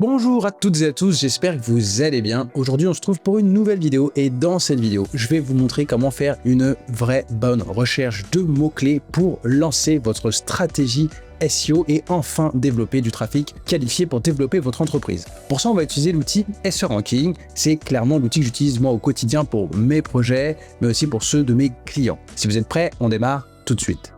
Bonjour à toutes et à tous, j'espère que vous allez bien. Aujourd'hui, on se trouve pour une nouvelle vidéo et dans cette vidéo, je vais vous montrer comment faire une vraie bonne recherche de mots-clés pour lancer votre stratégie SEO et enfin développer du trafic qualifié pour développer votre entreprise. Pour ça, on va utiliser l'outil SEO Ranking. C'est clairement l'outil que j'utilise moi au quotidien pour mes projets, mais aussi pour ceux de mes clients. Si vous êtes prêts, on démarre tout de suite.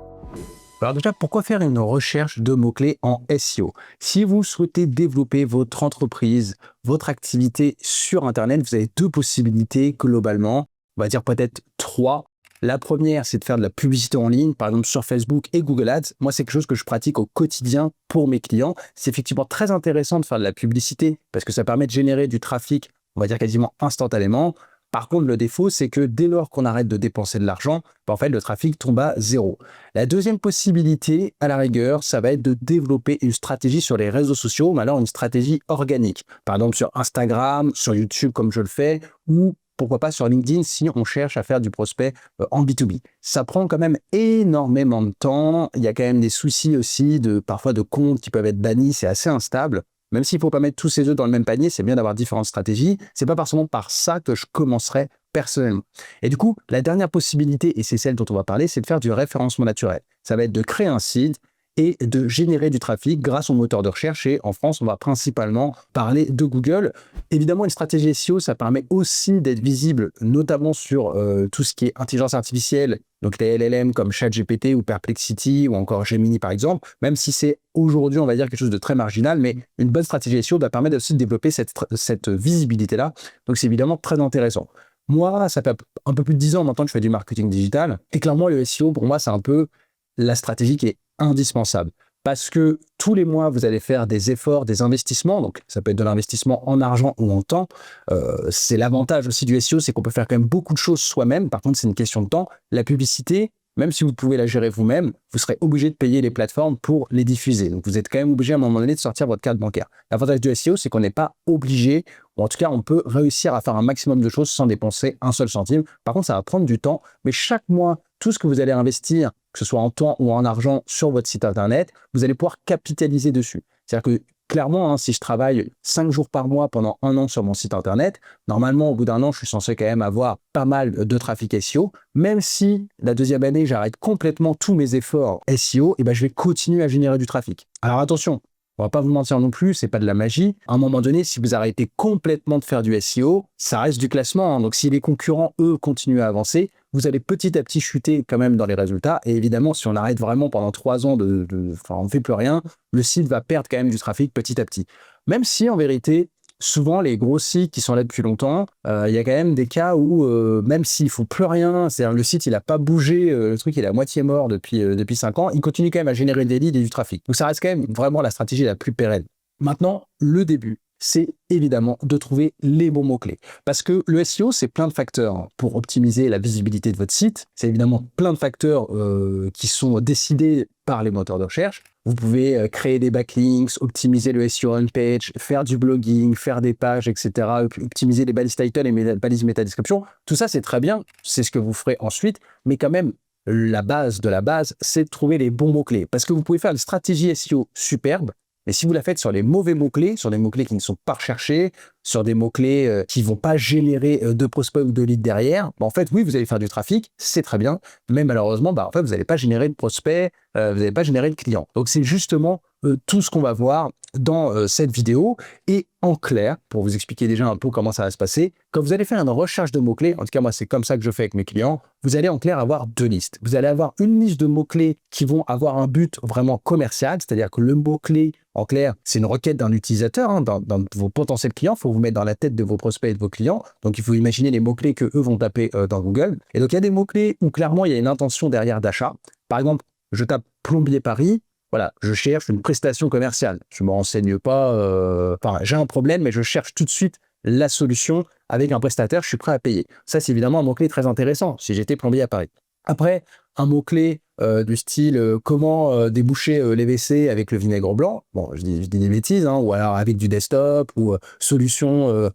Alors déjà, pourquoi faire une recherche de mots-clés en SEO? Si vous souhaitez développer votre entreprise, votre activité sur Internet, vous avez deux possibilités globalement, on va dire peut-être trois. La première, c'est de faire de la publicité en ligne, par exemple sur Facebook et Google Ads. Moi, c'est quelque chose que je pratique au quotidien pour mes clients. C'est effectivement très intéressant de faire de la publicité parce que ça permet de générer du trafic, on va dire quasiment instantanément. Par contre, le défaut, c'est que dès lors qu'on arrête de dépenser de l'argent, en fait, le trafic tombe à zéro. La deuxième possibilité, à la rigueur, ça va être de développer une stratégie sur les réseaux sociaux, mais alors une stratégie organique. Par exemple, sur Instagram, sur YouTube, comme je le fais, ou pourquoi pas sur LinkedIn si on cherche à faire du prospect en B2B. Ça prend quand même énormément de temps. Il y a quand même des soucis aussi parfois de comptes qui peuvent être bannis. C'est assez instable. Même s'il ne faut pas mettre tous ses œufs dans le même panier, c'est bien d'avoir différentes stratégies. C'est pas forcément par ça que je commencerai personnellement. Et du coup, la dernière possibilité, et c'est celle dont on va parler, c'est de faire du référencement naturel. Ça va être de créer un site et de générer du trafic grâce au moteur de recherche. Et en France, on va principalement parler de Google. Évidemment, une stratégie SEO, ça permet aussi d'être visible, notamment sur tout ce qui est intelligence artificielle, donc les LLM comme ChatGPT ou Perplexity ou encore Gemini par exemple, même si c'est aujourd'hui, on va dire, quelque chose de très marginal, mais une bonne stratégie SEO va permettre aussi de développer cette visibilité-là. Donc, c'est évidemment très intéressant. Moi, ça fait un peu plus de 10 ans maintenant que je fais du marketing digital. Et clairement, le SEO, pour moi, c'est un peu la stratégie qui est indispensable. Parce que tous les mois, vous allez faire des efforts, des investissements. Donc, ça peut être de l'investissement en argent ou en temps. C'est l'avantage aussi du SEO, c'est qu'on peut faire quand même beaucoup de choses soi-même. Par contre, c'est une question de temps. La publicité, même si vous pouvez la gérer vous-même, vous serez obligé de payer les plateformes pour les diffuser. Donc, vous êtes quand même obligé à un moment donné de sortir votre carte bancaire. L'avantage du SEO, c'est qu'on n'est pas obligé, ou en tout cas, on peut réussir à faire un maximum de choses sans dépenser un seul centime. Par contre, ça va prendre du temps, mais chaque mois, tout ce que vous allez investir, que ce soit en temps ou en argent sur votre site Internet, vous allez pouvoir capitaliser dessus. C'est-à-dire que clairement, si je travaille 5 jours par mois pendant 1 an sur mon site Internet, normalement, au bout d'1 an, je suis censé quand même avoir pas mal de trafic SEO. Même si la deuxième année, j'arrête complètement tous mes efforts SEO, je vais continuer à générer du trafic. Alors attention, on va pas vous mentir non plus, c'est pas de la magie. À un moment donné, si vous arrêtez complètement de faire du SEO, ça reste du classement. Donc si les concurrents, eux, continuent à avancer, vous allez petit à petit chuter quand même dans les résultats. Et évidemment, si on arrête vraiment pendant 3 ans, on ne fait plus rien, le site va perdre quand même du trafic petit à petit. Même si, en vérité, souvent, les gros sites qui sont là depuis longtemps, il y a quand même des cas où, même s'ils ne font plus rien, c'est-à-dire le site, il n'a pas bougé, le truc, il est à moitié mort depuis 5 ans, il continue quand même à générer des leads et du trafic. Donc, ça reste quand même vraiment la stratégie la plus pérenne. Maintenant, le début, c'est évidemment de trouver les bons mots-clés. Parce que le SEO, c'est plein de facteurs pour optimiser la visibilité de votre site. C'est évidemment plein de facteurs qui sont décidés par les moteurs de recherche. Vous pouvez créer des backlinks, optimiser le SEO on-page, faire du blogging, faire des pages, etc., optimiser les balises title et les balises métadescription. Tout ça, c'est très bien. C'est ce que vous ferez ensuite. Mais quand même, la base de la base, c'est de trouver les bons mots-clés. Parce que vous pouvez faire une stratégie SEO superbe, mais si vous la faites sur les mauvais mots-clés, sur des mots-clés qui ne sont pas recherchés, sur des mots-clés qui ne vont pas générer de prospects ou de leads derrière, en fait, oui, vous allez faire du trafic, c'est très bien, mais malheureusement, en fait, vous n'allez pas générer de prospects, vous n'allez pas générer de clients. Donc, c'est justement tout ce qu'on va voir dans cette vidéo. Et en clair, pour vous expliquer déjà un peu comment ça va se passer, quand vous allez faire une recherche de mots-clés, en tout cas, moi, c'est comme ça que je fais avec mes clients, vous allez en clair avoir 2 listes. Vous allez avoir une liste de mots-clés qui vont avoir un but vraiment commercial, c'est-à-dire que le mot-clé, en clair, c'est une requête d'un utilisateur, dans vos potentiels clients. Il faut vous mettre dans la tête de vos prospects et de vos clients. Donc, il faut imaginer les mots-clés qu'eux vont taper dans Google. Et donc, il y a des mots-clés où clairement, il y a une intention derrière d'achat. Par exemple, je tape plombier Paris. Voilà, je cherche une prestation commerciale. Je ne me renseigne pas. J'ai un problème, mais je cherche tout de suite la solution avec un prestataire. Je suis prêt à payer. Ça, c'est évidemment un mot-clé très intéressant si j'étais plombier à Paris. Après, un mot-clé du style comment déboucher les WC avec le vinaigre blanc. Bon, je dis des bêtises, ou alors avec du desktop ou solution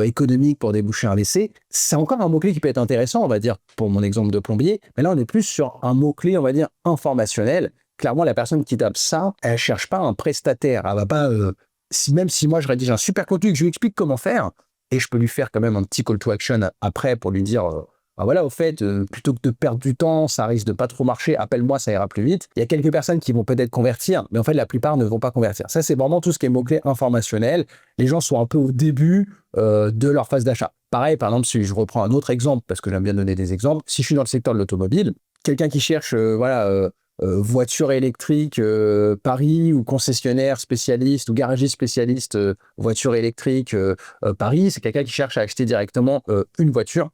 économique pour déboucher un WC. C'est encore un mot-clé qui peut être intéressant, on va dire, pour mon exemple de plombier. Mais là, on est plus sur un mot-clé, on va dire, informationnel. Clairement, la personne qui tape ça, elle cherche pas un prestataire. Elle va pas même si moi je rédige un super contenu, que je lui explique comment faire, et je peux lui faire quand même un petit call to action après pour lui dire bah voilà, au fait, plutôt que de perdre du temps, ça risque de pas trop marcher, appelle-moi, ça ira plus vite. Il y a quelques personnes qui vont peut-être convertir, mais en fait, la plupart ne vont pas convertir. Ça, c'est vraiment tout ce qui est mots-clés informationnels. Les gens sont un peu au début de leur phase d'achat. Pareil, par exemple, si je reprends un autre exemple, parce que j'aime bien donner des exemples, si je suis dans le secteur de l'automobile, quelqu'un qui cherche, voiture électrique Paris, ou concessionnaire spécialiste ou garagiste spécialiste voiture électrique Paris, c'est quelqu'un qui cherche à acheter directement une voiture.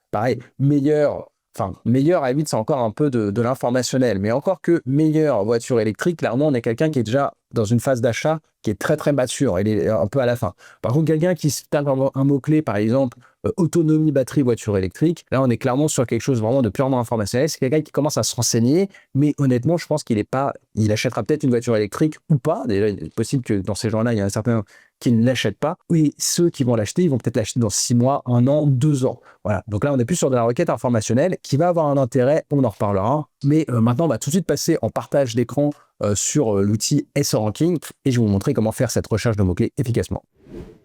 Pareil, meilleur à la limite, c'est encore un peu de l'informationnel, mais encore que meilleure voiture électrique, clairement, on est quelqu'un qui est déjà dans une phase d'achat qui est très très mature, il est un peu à la fin. Par contre, quelqu'un qui se tape un mot-clé, par exemple, autonomie, batterie, voiture électrique, là, on est clairement sur quelque chose vraiment de purement informationnel. C'est quelqu'un qui commence à se renseigner, mais honnêtement, je pense il achètera peut-être une voiture électrique ou pas. Déjà, il est possible que dans ces gens-là, il y a un certain qui ne l'achètent pas. Oui, ceux qui vont l'acheter, ils vont peut-être l'acheter dans 6 mois, 1 an, 2 ans. Voilà. Donc là, on est plus sur de la requête informationnelle qui va avoir un intérêt, on en reparlera. Mais maintenant, on va tout de suite passer en partage d'écran sur l'outil SEO Ranking et je vais vous montrer comment faire cette recherche de mots-clés efficacement.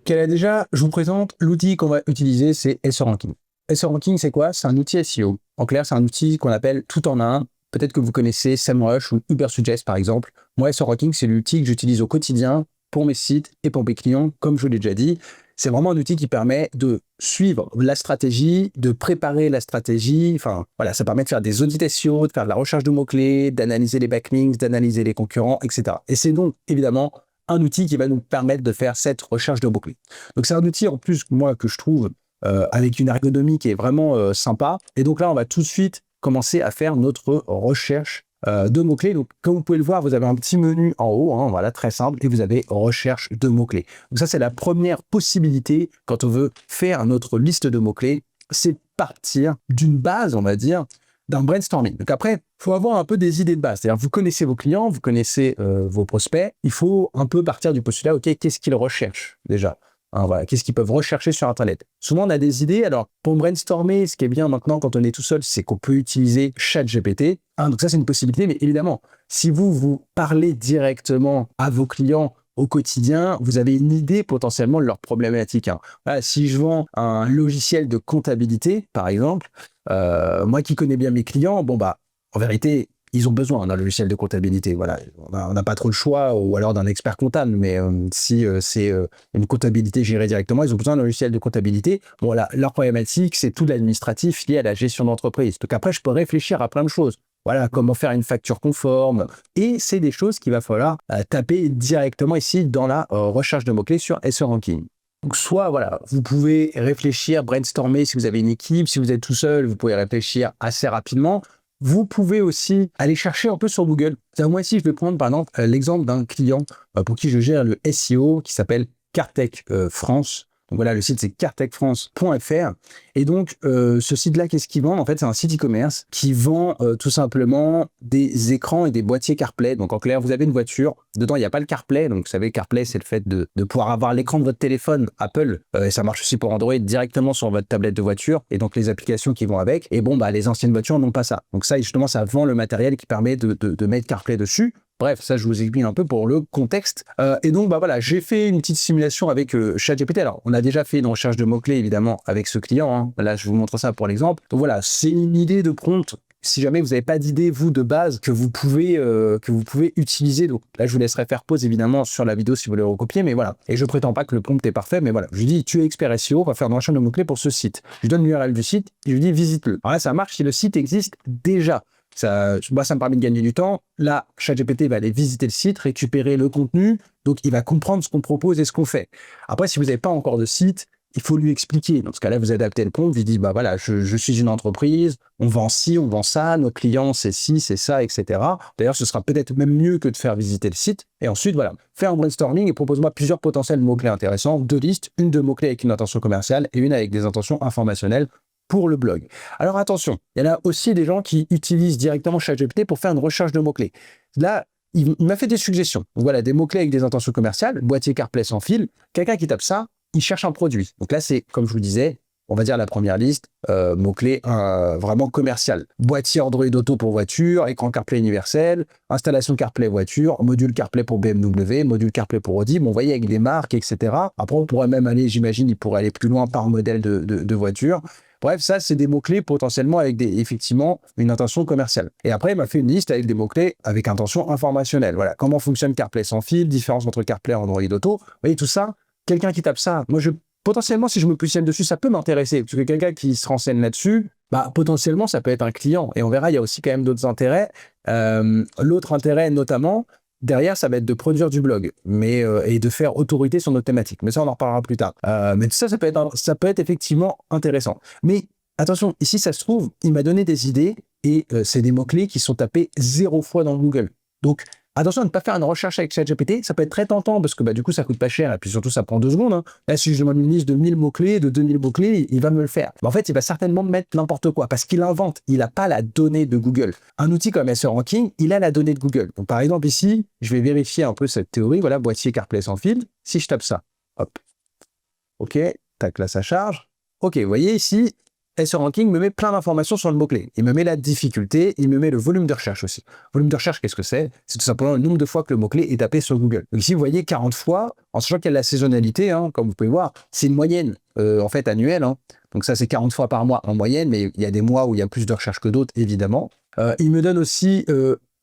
Déjà, je vous présente l'outil qu'on va utiliser, c'est SEO Ranking. SEO Ranking, c'est quoi? C'est un outil SEO. En clair, c'est un outil qu'on appelle tout en un. Peut-être que vous connaissez SEMrush ou Ubersuggest, par exemple. Moi, SEO Ranking, c'est l'outil que j'utilise au quotidien pour mes sites et pour mes clients, comme je l'ai déjà dit. C'est vraiment un outil qui permet de suivre la stratégie, de préparer la stratégie. Enfin, voilà, ça permet de faire des audits SEO, de faire de la recherche de mots-clés, d'analyser les backlinks, d'analyser les concurrents, etc. Et c'est donc, évidemment, un outil qui va nous permettre de faire cette recherche de mots-clés. Donc, c'est un outil, en plus, moi, que je trouve avec une ergonomie qui est vraiment sympa. Et donc là, on va tout de suite commencer à faire notre recherche de mots-clés. Donc, comme vous pouvez le voir, vous avez un petit menu en haut, hein, voilà, très simple, et vous avez recherche de mots-clés. Donc ça, c'est la première possibilité quand on veut faire notre liste de mots-clés, c'est partir d'une base, on va dire, d'un brainstorming. Donc après, il faut avoir un peu des idées de base. C'est-à-dire, vous connaissez vos clients, vous connaissez vos prospects, il faut un peu partir du postulat, ok, qu'est-ce qu'ils recherchent déjà? Hein, voilà, qu'est-ce qu'ils peuvent rechercher sur Internet? Souvent, on a des idées. Alors, pour brainstormer, ce qui est bien maintenant quand on est tout seul, c'est qu'on peut utiliser ChatGPT. Hein, donc ça, c'est une possibilité. Mais évidemment, si vous parlez directement à vos clients au quotidien, vous avez une idée potentiellement de leurs problématiques. Hein. Voilà, si je vends un logiciel de comptabilité, par exemple, moi qui connais bien mes clients, bon bah, en vérité, ils ont besoin d'un logiciel de comptabilité. Voilà, on n'a pas trop le choix, ou alors d'un expert comptable. Mais si c'est une comptabilité gérée directement, ils ont besoin d'un logiciel de comptabilité. Bon, voilà, leur problématique, c'est tout l'administratif lié à la gestion d'entreprise. Donc après, je peux réfléchir à plein de choses. Voilà, comment faire une facture conforme. Et c'est des choses qu'il va falloir taper directement ici dans la recherche de mots-clés sur SEO Ranking. Donc, soit, voilà, vous pouvez réfléchir, brainstormer si vous avez une équipe. Si vous êtes tout seul, vous pouvez réfléchir assez rapidement. Vous pouvez aussi aller chercher un peu sur Google. Moi ici, je vais prendre par exemple l'exemple d'un client pour qui je gère le SEO qui s'appelle Cartech France. Donc voilà, le site c'est cartechfrance.fr. Et donc, ce site-là, qu'est-ce qu'il vend? En fait, c'est un site e-commerce qui vend tout simplement des écrans et des boîtiers CarPlay. Donc en clair, vous avez une voiture, dedans il n'y a pas le CarPlay. Donc vous savez, CarPlay, c'est le fait de pouvoir avoir l'écran de votre téléphone Apple. Et ça marche aussi pour Android directement sur votre tablette de voiture. Et donc les applications qui vont avec. Et bon, bah les anciennes voitures n'ont pas ça. Donc ça, justement, ça vend le matériel qui permet de mettre CarPlay dessus. Bref, ça, je vous explique un peu pour le contexte. Et donc, bah voilà, j'ai fait une petite simulation avec ChatGPT. Alors, on a déjà fait une recherche de mots-clés, évidemment, avec ce client. Hein. Là, je vous montre ça pour l'exemple. Donc voilà, c'est une idée de prompt. Si jamais vous n'avez pas d'idée, vous, de base, que vous pouvez utiliser. Donc là, je vous laisserai faire pause, évidemment, sur la vidéo si vous voulez recopier. Mais voilà. Et je prétends pas que le prompt est parfait. Mais voilà, je lui dis, tu es expert SEO, on va faire une recherche de mots-clés pour ce site. Je lui donne l'URL du site et je lui dis, visite-le. Alors là, ça marche si le site existe déjà. Ça me permet de gagner du temps. Là, ChatGPT va aller visiter le site, récupérer le contenu. Donc, il va comprendre ce qu'on propose et ce qu'on fait. Après, si vous n'avez pas encore de site, il faut lui expliquer. Dans ce cas-là, vous adaptez le prompt, vous dites, bah voilà, je suis une entreprise, on vend ci, on vend ça, nos clients, c'est ci, c'est ça, etc. D'ailleurs, ce sera peut-être même mieux que de faire visiter le site. Et ensuite, voilà, fais un brainstorming et propose-moi plusieurs potentiels mots-clés intéressants, 2 listes, une de mots-clés avec une intention commerciale et une avec des intentions informationnelles pour le blog. Alors attention, il y en a aussi des gens qui utilisent directement ChatGPT pour faire une recherche de mots-clés. Là, il m'a fait des suggestions. Donc voilà, des mots-clés avec des intentions commerciales, boîtier CarPlay sans fil. Quelqu'un qui tape ça, il cherche un produit. Donc là, c'est, comme je vous disais, on va dire la première liste, mots-clés vraiment commercial. Boîtier Android Auto pour voiture, écran CarPlay universel, installation CarPlay voiture, module CarPlay pour BMW, module CarPlay pour Audi. Bon, vous voyez, avec des marques, etc. Après, on pourrait même aller, j'imagine, il pourrait aller plus loin par modèle de voiture. Bref, ça, c'est des mots-clés potentiellement avec effectivement une intention commerciale. Et après, il m'a fait une liste avec des mots-clés avec intention informationnelle. Voilà, comment fonctionne CarPlay sans fil, différence entre CarPlay et Android Auto. Vous voyez, tout ça, quelqu'un qui tape ça, moi, potentiellement, si je me positionne dessus, ça peut m'intéresser. Parce que quelqu'un qui se renseigne là-dessus, bah, potentiellement, ça peut être un client. Et on verra, il y a aussi quand même d'autres intérêts. L'autre intérêt, notamment, derrière, ça va être de produire du blog et de faire autorité sur notre thématique. Mais ça, on en reparlera plus tard. Mais tout ça, ça peut être effectivement intéressant. Mais attention, ici, ça se trouve, il m'a donné des idées et c'est des mots-clés qui sont tapés 0 fois dans Google. Donc, attention à ne pas faire une recherche avec ChatGPT, ça peut être très tentant parce que du coup, ça coûte pas cher et puis surtout, ça prend 2 secondes. Hein. Là, si je demande une liste de 1000 mots-clés, de 2000 mots-clés, il va me le faire. Mais en fait, il va certainement me mettre n'importe quoi parce qu'il invente. Il n'a pas la donnée de Google. Un outil comme SEO Ranking, il a la donnée de Google. Donc, par exemple, ici, je vais vérifier un peu cette théorie. Voilà, boîtier CarPlay sans fil. Si je tape ça, hop. OK, tac, là, ça charge. OK, vous voyez ici, SEO Ranking me met plein d'informations sur le mot-clé. Il me met la difficulté, il me met le volume de recherche aussi. Volume de recherche, qu'est-ce que c'est? C'est tout simplement le nombre de fois que le mot-clé est tapé sur Google. Donc ici, vous voyez 40 fois, en sachant qu'il y a la saisonnalité, hein, comme vous pouvez voir, c'est une moyenne, en fait, annuelle. Hein. Donc ça, c'est 40 fois par mois en moyenne, mais il y a des mois où il y a plus de recherches que d'autres, évidemment. Il me donne aussi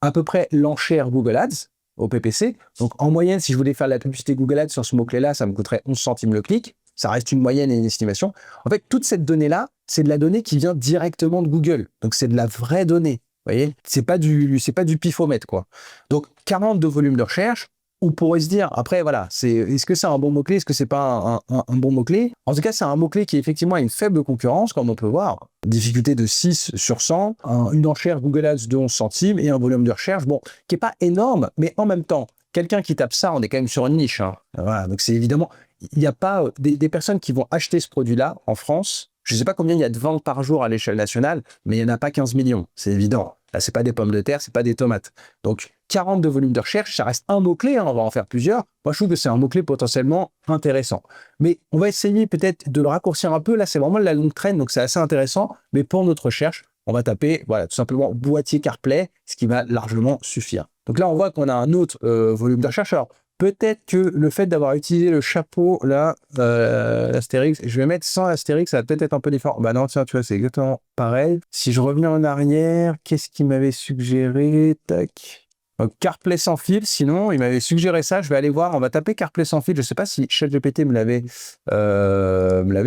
à peu près l'enchère Google Ads au PPC. Donc en moyenne, si je voulais faire la publicité Google Ads sur ce mot-clé-là, ça me coûterait 11 centimes le clic. Ça reste une moyenne et une estimation. En fait, toute cette donnée-là, c'est de la donnée qui vient directement de Google. Donc, c'est de la vraie donnée. Vous voyez, c'est pas du pifomètre, quoi. Donc, 40 de volume de recherche, on pourrait se dire, après, voilà, est-ce que c'est un bon mot-clé? Est-ce que c'est pas un bon mot-clé? En tout cas, c'est un mot-clé qui, effectivement, a une faible concurrence, comme on peut voir. Difficulté de 6 sur 100, une enchère Google Ads de 11 centimes et un volume de recherche, bon, qui n'est pas énorme, mais en même temps, quelqu'un qui tape ça, on est quand même sur une niche. Hein. Voilà, donc c'est évidemment, il n'y a pas des personnes qui vont acheter ce produit-là en France. Je ne sais pas combien il y a de ventes par jour à l'échelle nationale, mais il n'y en a pas 15 millions, c'est évident. Là, ce n'est pas des pommes de terre, ce n'est pas des tomates. Donc, 40 de volume de recherche, ça reste un mot-clé, hein, on va en faire plusieurs. Moi, je trouve que c'est un mot-clé potentiellement intéressant. Mais on va essayer peut-être de le raccourcir un peu. Là, c'est vraiment de la longue traîne, donc c'est assez intéressant. Mais pour notre recherche, on va taper, voilà, tout simplement boîtier CarPlay, ce qui va largement suffire. Donc là, on voit qu'on a un autre volume de recherche. Alors, peut-être que le fait d'avoir utilisé le chapeau, là, l'astérix, je vais mettre sans l'astérix, ça va peut-être être un peu différent. Bah non, tiens, tu vois, c'est exactement pareil. Si je reviens en arrière, qu'est-ce qu'il m'avait suggéré? Tac. Donc, CarPlay sans fil, sinon, il m'avait suggéré ça. Je vais aller voir, on va taper CarPlay sans fil. Je ne sais pas si ChatGPT me l'avait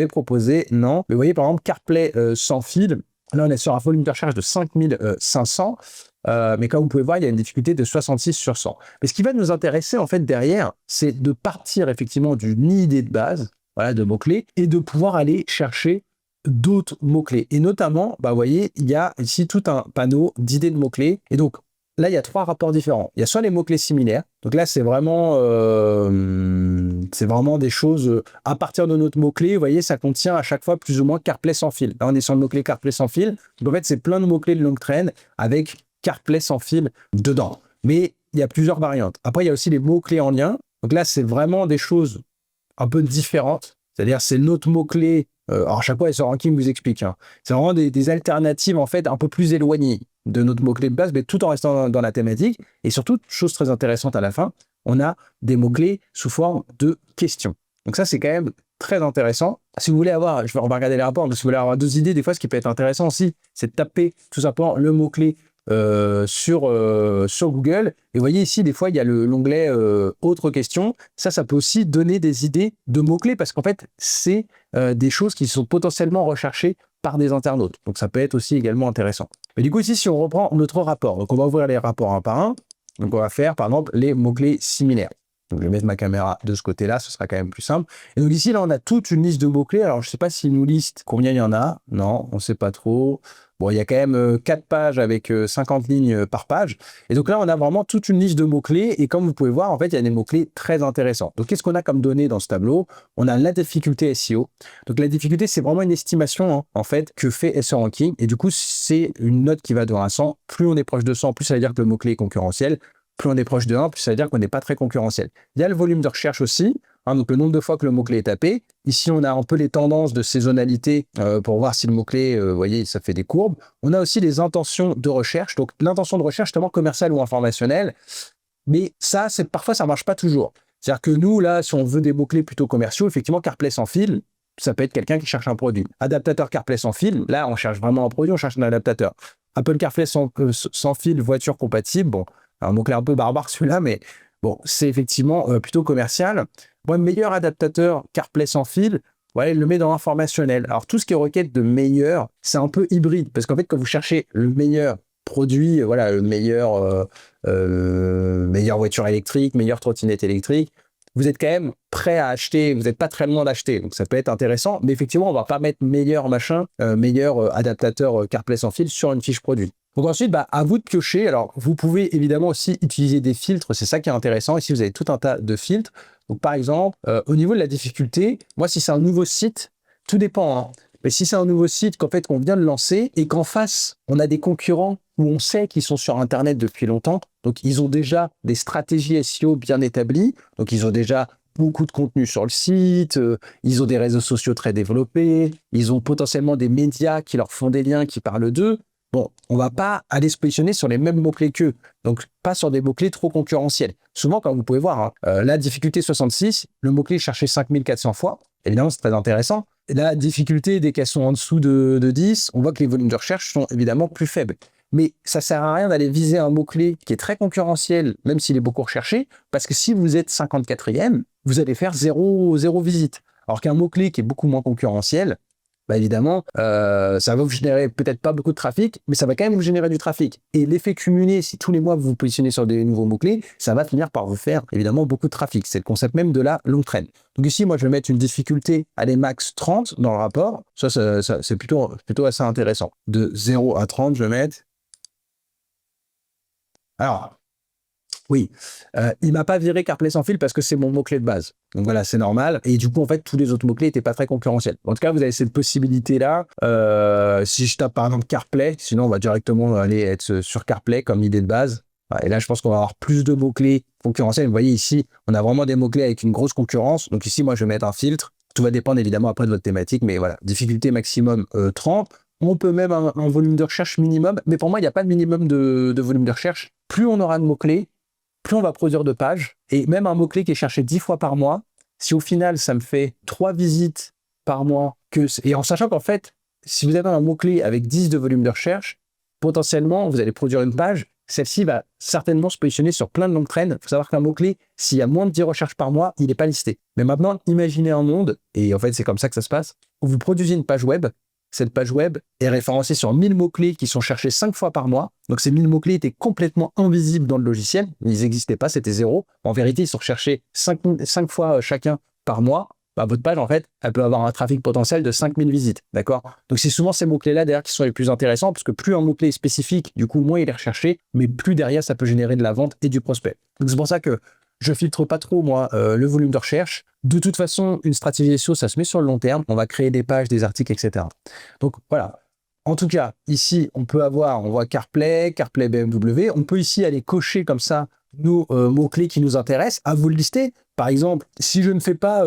proposé. Non. Mais vous voyez, par exemple, CarPlay sans fil. Là, on est sur un volume de recherche de 5500. Mais comme vous pouvez voir, il y a une difficulté de 66 sur 100. Mais ce qui va nous intéresser, en fait, derrière, c'est de partir effectivement d'une idée de base, voilà, de mots-clés, et de pouvoir aller chercher d'autres mots-clés. Et notamment, bah, vous voyez, il y a ici tout un panneau d'idées de mots-clés. Et donc, là, il y a 3 rapports différents. Il y a soit les mots-clés similaires. Donc là, c'est vraiment des choses à partir de notre mot-clé. Vous voyez, ça contient à chaque fois plus ou moins CarPlay sans fil. Là, on est sur le mot-clé CarPlay sans fil. Donc en fait, c'est plein de mots-clés de longue traîne avec CarPlay sans fil dedans. Mais il y a plusieurs variantes. Après, il y a aussi les mots-clés en lien. Donc là, c'est vraiment des choses un peu différentes. C'est-à-dire, c'est notre mot-clé. Alors, à chaque fois, SEO Ranking vous explique. Hein. C'est vraiment des alternatives, en fait, un peu plus éloignées de notre mot-clé de base, mais tout en restant dans la thématique. Et surtout, chose très intéressante à la fin, on a des mots-clés sous forme de questions. Donc ça, c'est quand même très intéressant. Si vous voulez avoir, on va regarder les rapports, mais si vous voulez avoir 2 idées, des fois, ce qui peut être intéressant aussi, c'est de taper tout simplement le mot-clé sur Google. Et vous voyez ici, des fois, il y a l'onglet autres questions. Ça peut aussi donner des idées de mots-clés parce qu'en fait, c'est des choses qui sont potentiellement recherchées par des internautes. Donc, ça peut être aussi également intéressant. Mais du coup, ici, si on reprend notre rapport, donc on va ouvrir les rapports un par un. Donc, on va faire, par exemple, les mots-clés similaires. Donc, je vais mettre ma caméra de ce côté-là, ce sera quand même plus simple. Et donc, ici, là, on a toute une liste de mots-clés. Alors, je ne sais pas s'il nous liste combien il y en a. Non, on ne sait pas trop. Bon, il y a quand même 4 pages avec 50 lignes par page. Et donc là, on a vraiment toute une liste de mots-clés. Et comme vous pouvez voir, en fait, il y a des mots-clés très intéressants. Donc, qu'est-ce qu'on a comme données dans ce tableau? On a la difficulté SEO. Donc, la difficulté, c'est vraiment une estimation, hein, en fait, que fait SEO Ranking. Et du coup, c'est une note qui va de 1 à 100. Plus on est proche de 100, plus ça veut dire que le mot-clé est concurrentiel. Plus on est proche de 1, plus ça veut dire qu'on n'est pas très concurrentiel. Il y a le volume de recherche aussi. hein, donc le nombre de fois que le mot-clé est tapé. Ici, on a un peu les tendances de saisonnalité pour voir si le mot-clé, vous voyez, ça fait des courbes. On a aussi les intentions de recherche, donc l'intention de recherche, justement commerciale ou informationnelle. Mais ça, parfois, ça ne marche pas toujours. C'est-à-dire que nous, là, si on veut des mots-clés plutôt commerciaux, effectivement, CarPlay sans fil, ça peut être quelqu'un qui cherche un produit. Adaptateur CarPlay sans fil, là, on cherche vraiment un produit, on cherche un adaptateur. Apple CarPlay sans fil, voiture compatible, bon, un mot-clé un peu barbare celui-là, mais bon, c'est effectivement plutôt commercial. Moi, meilleur adaptateur CarPlay sans fil, voilà, il le met dans informationnel. Alors, tout ce qui est requête de meilleur, c'est un peu hybride, parce qu'en fait, quand vous cherchez le meilleur produit, voilà, le meilleur voiture électrique, meilleure trottinette électrique, vous êtes quand même prêt à acheter, vous n'êtes pas très loin d'acheter, donc ça peut être intéressant, mais effectivement, on ne va pas mettre meilleur machin, meilleur adaptateur CarPlay sans fil sur une fiche produit. Donc ensuite, bah, à vous de piocher. Alors, vous pouvez évidemment aussi utiliser des filtres, c'est ça qui est intéressant. Ici, vous avez tout un tas de filtres. Donc, par exemple, au niveau de la difficulté, moi, si c'est un nouveau site, tout dépend, hein. Mais si c'est un nouveau site qu'on vient de lancer et qu'en face, on a des concurrents où on sait qu'ils sont sur Internet depuis longtemps, donc ils ont déjà des stratégies SEO bien établies, donc ils ont déjà beaucoup de contenu sur le site, ils ont des réseaux sociaux très développés, ils ont potentiellement des médias qui leur font des liens, qui parlent d'eux. Bon, on ne va pas aller se positionner sur les mêmes mots-clés qu'eux, donc pas sur des mots-clés trop concurrentiels. Souvent, comme vous pouvez voir, hein, la difficulté 66, le mot-clé est cherché 5400 fois, évidemment, c'est très intéressant. La difficulté, dès qu'elles sont en dessous de 10, on voit que les volumes de recherche sont évidemment plus faibles. Mais ça ne sert à rien d'aller viser un mot-clé qui est très concurrentiel, même s'il est beaucoup recherché, parce que si vous êtes 54e, vous allez faire zéro visite. Alors qu'un mot-clé qui est beaucoup moins concurrentiel, bah évidemment, ça va vous générer peut-être pas beaucoup de trafic, mais ça va quand même vous générer du trafic. Et l'effet cumulé, si tous les mois vous vous positionnez sur des nouveaux mots-clés, ça va finir par vous faire évidemment beaucoup de trafic. C'est le concept même de la longue traîne. Donc ici, moi, je vais mettre une difficulté à les max 30 dans le rapport. Ça c'est plutôt assez intéressant. De 0 à 30, je vais mettre. Alors, oui, il ne m'a pas viré CarPlay sans fil parce que c'est mon mot-clé de base. Donc voilà, c'est normal. Et du coup, en fait, tous les autres mots-clés n'étaient pas très concurrentiels. En tout cas, vous avez cette possibilité-là. Si je tape par exemple CarPlay, sinon on va directement aller être sur CarPlay comme idée de base. Et là, je pense qu'on va avoir plus de mots-clés concurrentiels. Vous voyez ici, on a vraiment des mots-clés avec une grosse concurrence. Donc ici, moi, je vais mettre un filtre. Tout va dépendre évidemment après de votre thématique. Mais voilà, difficulté maximum 30. On peut même un volume de recherche minimum. Mais pour moi, il n'y a pas de minimum de volume de recherche. Plus on aura de mots-clés, plus on va produire de pages, et même un mot-clé qui est cherché 10 fois par mois, si au final, ça me fait 3 visites par mois, et en sachant qu'en fait, si vous avez un mot-clé avec 10 de volume de recherche, potentiellement, vous allez produire une page, celle-ci va certainement se positionner sur plein de longues traînes. Il faut savoir qu'un mot-clé, s'il y a moins de 10 recherches par mois, il n'est pas listé. Mais maintenant, imaginez un monde, et en fait, c'est comme ça que ça se passe, où vous produisez une page web. Cette page web est référencée sur 1000 mots-clés qui sont cherchés 5 fois par mois. Donc, ces 1000 mots-clés étaient complètement invisibles dans le logiciel. Ils n'existaient pas, c'était zéro. En vérité, ils sont recherchés 5 fois chacun par mois. Bah, votre page, en fait, elle peut avoir un trafic potentiel de 5000 visites. D'accord? Donc, c'est souvent ces mots-clés-là, d'ailleurs, qui sont les plus intéressants, parce que plus un mot-clé est spécifique, du coup, moins il est recherché, mais plus derrière, ça peut générer de la vente et du prospect. Donc, c'est pour ça que je filtre pas trop, moi, le volume de recherche. De toute façon, une stratégie SEO, ça se met sur le long terme. On va créer des pages, des articles, etc. Donc, voilà. En tout cas, ici, on voit CarPlay, CarPlay BMW. On peut ici aller cocher comme ça nos mots-clés qui nous intéressent. À vous le lister. Par exemple, si je ne fais pas,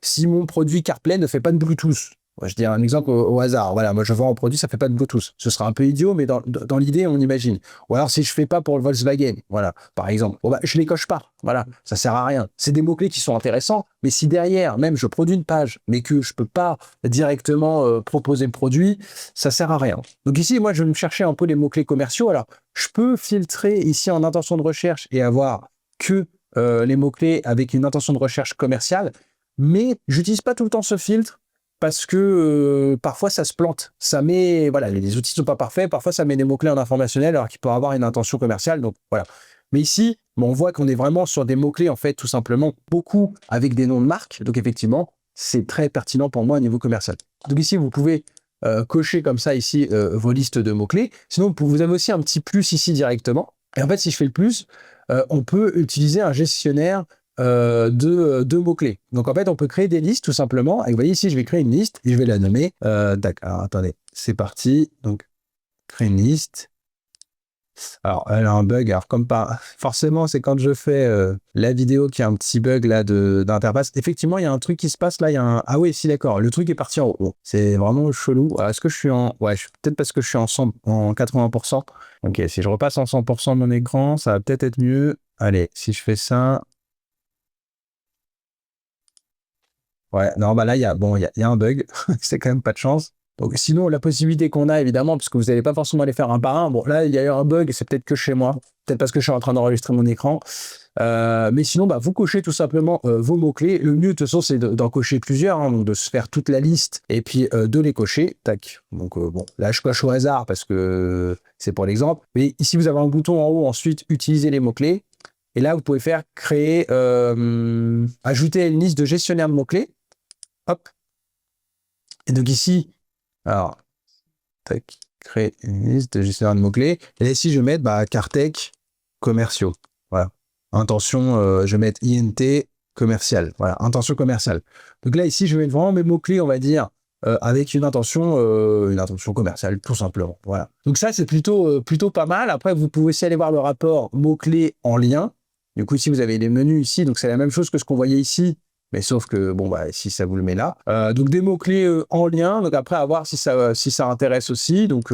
si mon produit CarPlay ne fait pas de Bluetooth. Moi, je dis un exemple au hasard. Voilà, moi, je vends un produit, ça ne fait pas de Bluetooth. Ce sera un peu idiot, mais dans l'idée, on imagine. Ou alors, si je ne fais pas pour le Volkswagen, voilà, par exemple, bon, bah, je ne les coche pas. Voilà, ça ne sert à rien. C'est des mots-clés qui sont intéressants, mais si derrière, même, je produis une page, mais que je ne peux pas directement proposer le produit, ça ne sert à rien. Donc ici, moi, je vais me chercher un peu les mots-clés commerciaux. Alors, je peux filtrer ici en intention de recherche et avoir que les mots-clés avec une intention de recherche commerciale, mais je n'utilise pas tout le temps ce filtre. Parce que parfois ça se plante. Ça met, voilà, les outils ne sont pas parfaits. Parfois ça met des mots-clés en informationnel alors qu'il peut avoir une intention commerciale. Donc voilà. Mais ici, on voit qu'on est vraiment sur des mots-clés, en fait, tout simplement, beaucoup avec des noms de marques. Donc effectivement, c'est très pertinent pour moi au niveau commercial. Donc ici, vous pouvez cocher comme ça ici vos listes de mots-clés. Sinon, vous avez aussi un petit plus ici directement. Et en fait, si je fais le plus, on peut utiliser un gestionnaire de mots-clés. Donc en fait, on peut créer des listes tout simplement. Et vous voyez ici, je vais créer une liste et je vais la nommer. D'accord, attendez, c'est parti. Donc, créer une liste. Alors, elle a un bug. Alors, comme pas forcément, c'est quand je fais la vidéo qui a un petit bug là d'interface. Effectivement, il y a un truc qui se passe là. Il y a un... Ah oui, si, d'accord. Le truc est parti en haut. C'est vraiment chelou. Alors, est-ce que je suis en... Ouais, peut-être parce que je suis en 80%. Ok, si je repasse en 100% de mon écran, ça va peut-être être mieux. Allez, si je fais ça... Ouais, non, bah là, il y a un bug. C'est quand même pas de chance. Donc, sinon, la possibilité qu'on a, évidemment, parce que vous n'allez pas forcément les faire un par un. Bon, là, il y a eu un bug, c'est peut-être que chez moi. Peut-être parce que je suis en train d'enregistrer mon écran. Mais sinon, bah, vous cochez tout simplement vos mots-clés. Le mieux, de toute façon, c'est d'en cocher plusieurs, hein, donc de se faire toute la liste et puis de les cocher. Tac. Donc, bon, là, je coche au hasard parce que c'est pour l'exemple. Mais ici, vous avez un bouton en haut, ensuite, utiliser les mots-clés. Et là, vous pouvez faire créer, ajouter à une liste de gestionnaire de mots-clés. Hop. Et donc ici, alors, tac, créer une liste de gestionnaire de mots-clés. Et là, ici, je vais mettre Cartech commerciaux. Voilà. Intention, je vais mettre INT commercial. Voilà, intention commerciale. Donc là, ici, je vais mettre vraiment mes mots-clés, on va dire, avec une intention commerciale, tout simplement. Voilà. Donc ça, c'est plutôt pas mal. Après, vous pouvez aussi aller voir le rapport mots-clés en lien. Du coup, ici, vous avez les menus ici. Donc, c'est la même chose que ce qu'on voyait ici. Mais sauf que, bon, bah, si ça vous le met là. Donc, des mots-clés en lien. Donc, après, à voir si ça intéresse aussi. Donc,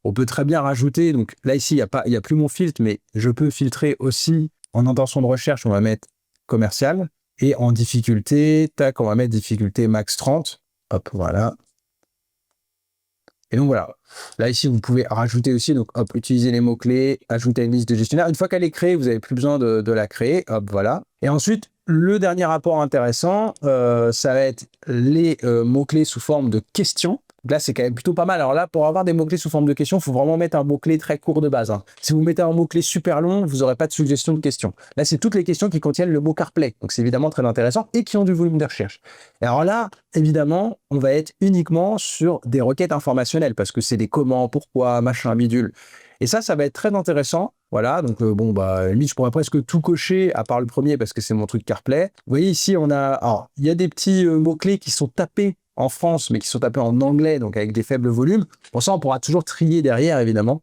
on peut très bien rajouter. Donc, là, ici, il y a plus mon filtre, mais je peux filtrer aussi en intention de recherche. On va mettre commercial. Et en difficulté, tac, on va mettre difficulté max 30. Hop, voilà. Et donc, voilà. Là, ici, vous pouvez rajouter aussi. Donc, hop, utiliser les mots-clés, ajouter une liste de gestionnaire. Une fois qu'elle est créée, vous n'avez plus besoin de la créer. Hop, voilà. Et ensuite, le dernier rapport intéressant, ça va être les mots-clés sous forme de questions. Donc là, c'est quand même plutôt pas mal. Alors là, pour avoir des mots-clés sous forme de questions, il faut vraiment mettre un mot-clé très court de base, hein. Si vous mettez un mot-clé super long, vous n'aurez pas de suggestion de questions. Là, c'est toutes les questions qui contiennent le mot CarPlay. Donc, c'est évidemment très intéressant et qui ont du volume de recherche. Et alors là, évidemment, on va être uniquement sur des requêtes informationnelles parce que c'est des comment, pourquoi, machin, bidule. Et ça va être très intéressant. Voilà, donc bon, bah, limite, je pourrais presque tout cocher, à part le premier, parce que c'est mon truc CarPlay. Vous voyez ici, alors, il y a des petits mots-clés qui sont tapés en France, mais qui sont tapés en anglais, donc avec des faibles volumes. Pour ça, on pourra toujours trier derrière, évidemment.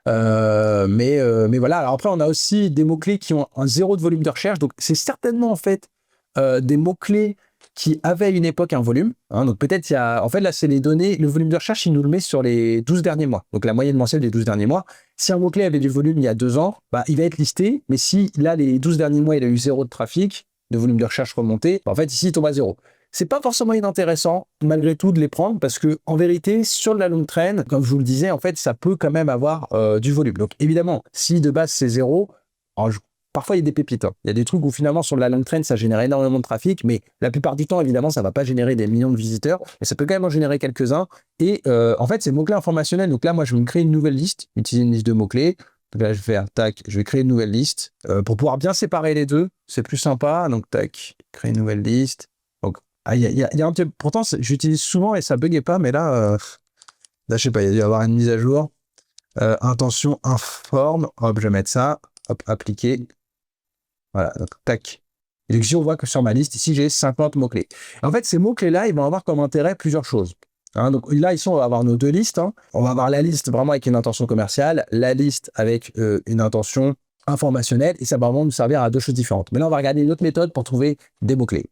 Mais voilà, alors après, on a aussi des mots-clés qui ont un zéro de volume de recherche. Donc, c'est certainement, en fait, des mots-clés qui avaient à une époque un volume. Hein, donc peut-être il y a... En fait, là, c'est les données. Le volume de recherche, il nous le met sur les 12 derniers mois. Donc la moyenne mensuelle des 12 derniers mois. Si un mot-clé avait du volume il y a 2 ans, bah, il va être listé. Mais si là, les 12 derniers mois, il a eu zéro de trafic, de volume de recherche remonté, bah, en fait, ici, il tombe à zéro. C'est pas forcément inintéressant, malgré tout, de les prendre, parce que en vérité, sur la longue traîne, comme je vous le disais, en fait, ça peut quand même avoir du volume. Donc évidemment, si de base c'est zéro, alors, parfois, il y a des pépites, hein. Il y a des trucs où finalement, sur la long train, ça génère énormément de trafic, mais la plupart du temps, évidemment, ça ne va pas générer des millions de visiteurs, mais ça peut quand même en générer quelques-uns. Et en fait, c'est mots-clés informationnels. Donc là, moi, je vais me créer une nouvelle liste, utiliser une liste de mots-clés. Donc là, je vais faire tac, je vais créer une nouvelle liste pour pouvoir bien séparer les deux. C'est plus sympa. Donc tac, créer une nouvelle liste. Donc, il y a un petit... Pourtant, j'utilise souvent et ça ne buguait pas, mais là, je sais pas, il y a dû y avoir une mise à jour. Intention informe. Hop, je vais mettre ça. Hop, appliquer. Voilà, donc tac. Et donc ici, on voit que sur ma liste, ici, j'ai 50 mots-clés. En fait, ces mots-clés-là, ils vont avoir comme intérêt plusieurs choses. Hein, donc là, ici, on va avoir nos deux listes. Hein. On va avoir la liste vraiment avec une intention commerciale, la liste avec une intention informationnelle, et ça va vraiment nous servir à deux choses différentes. Mais là, on va regarder une autre méthode pour trouver des mots-clés.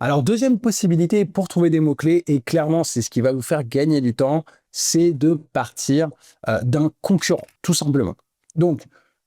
Alors, deuxième possibilité pour trouver des mots-clés, et clairement, c'est ce qui va vous faire gagner du temps, c'est de partir d'un concurrent, tout simplement. Donc,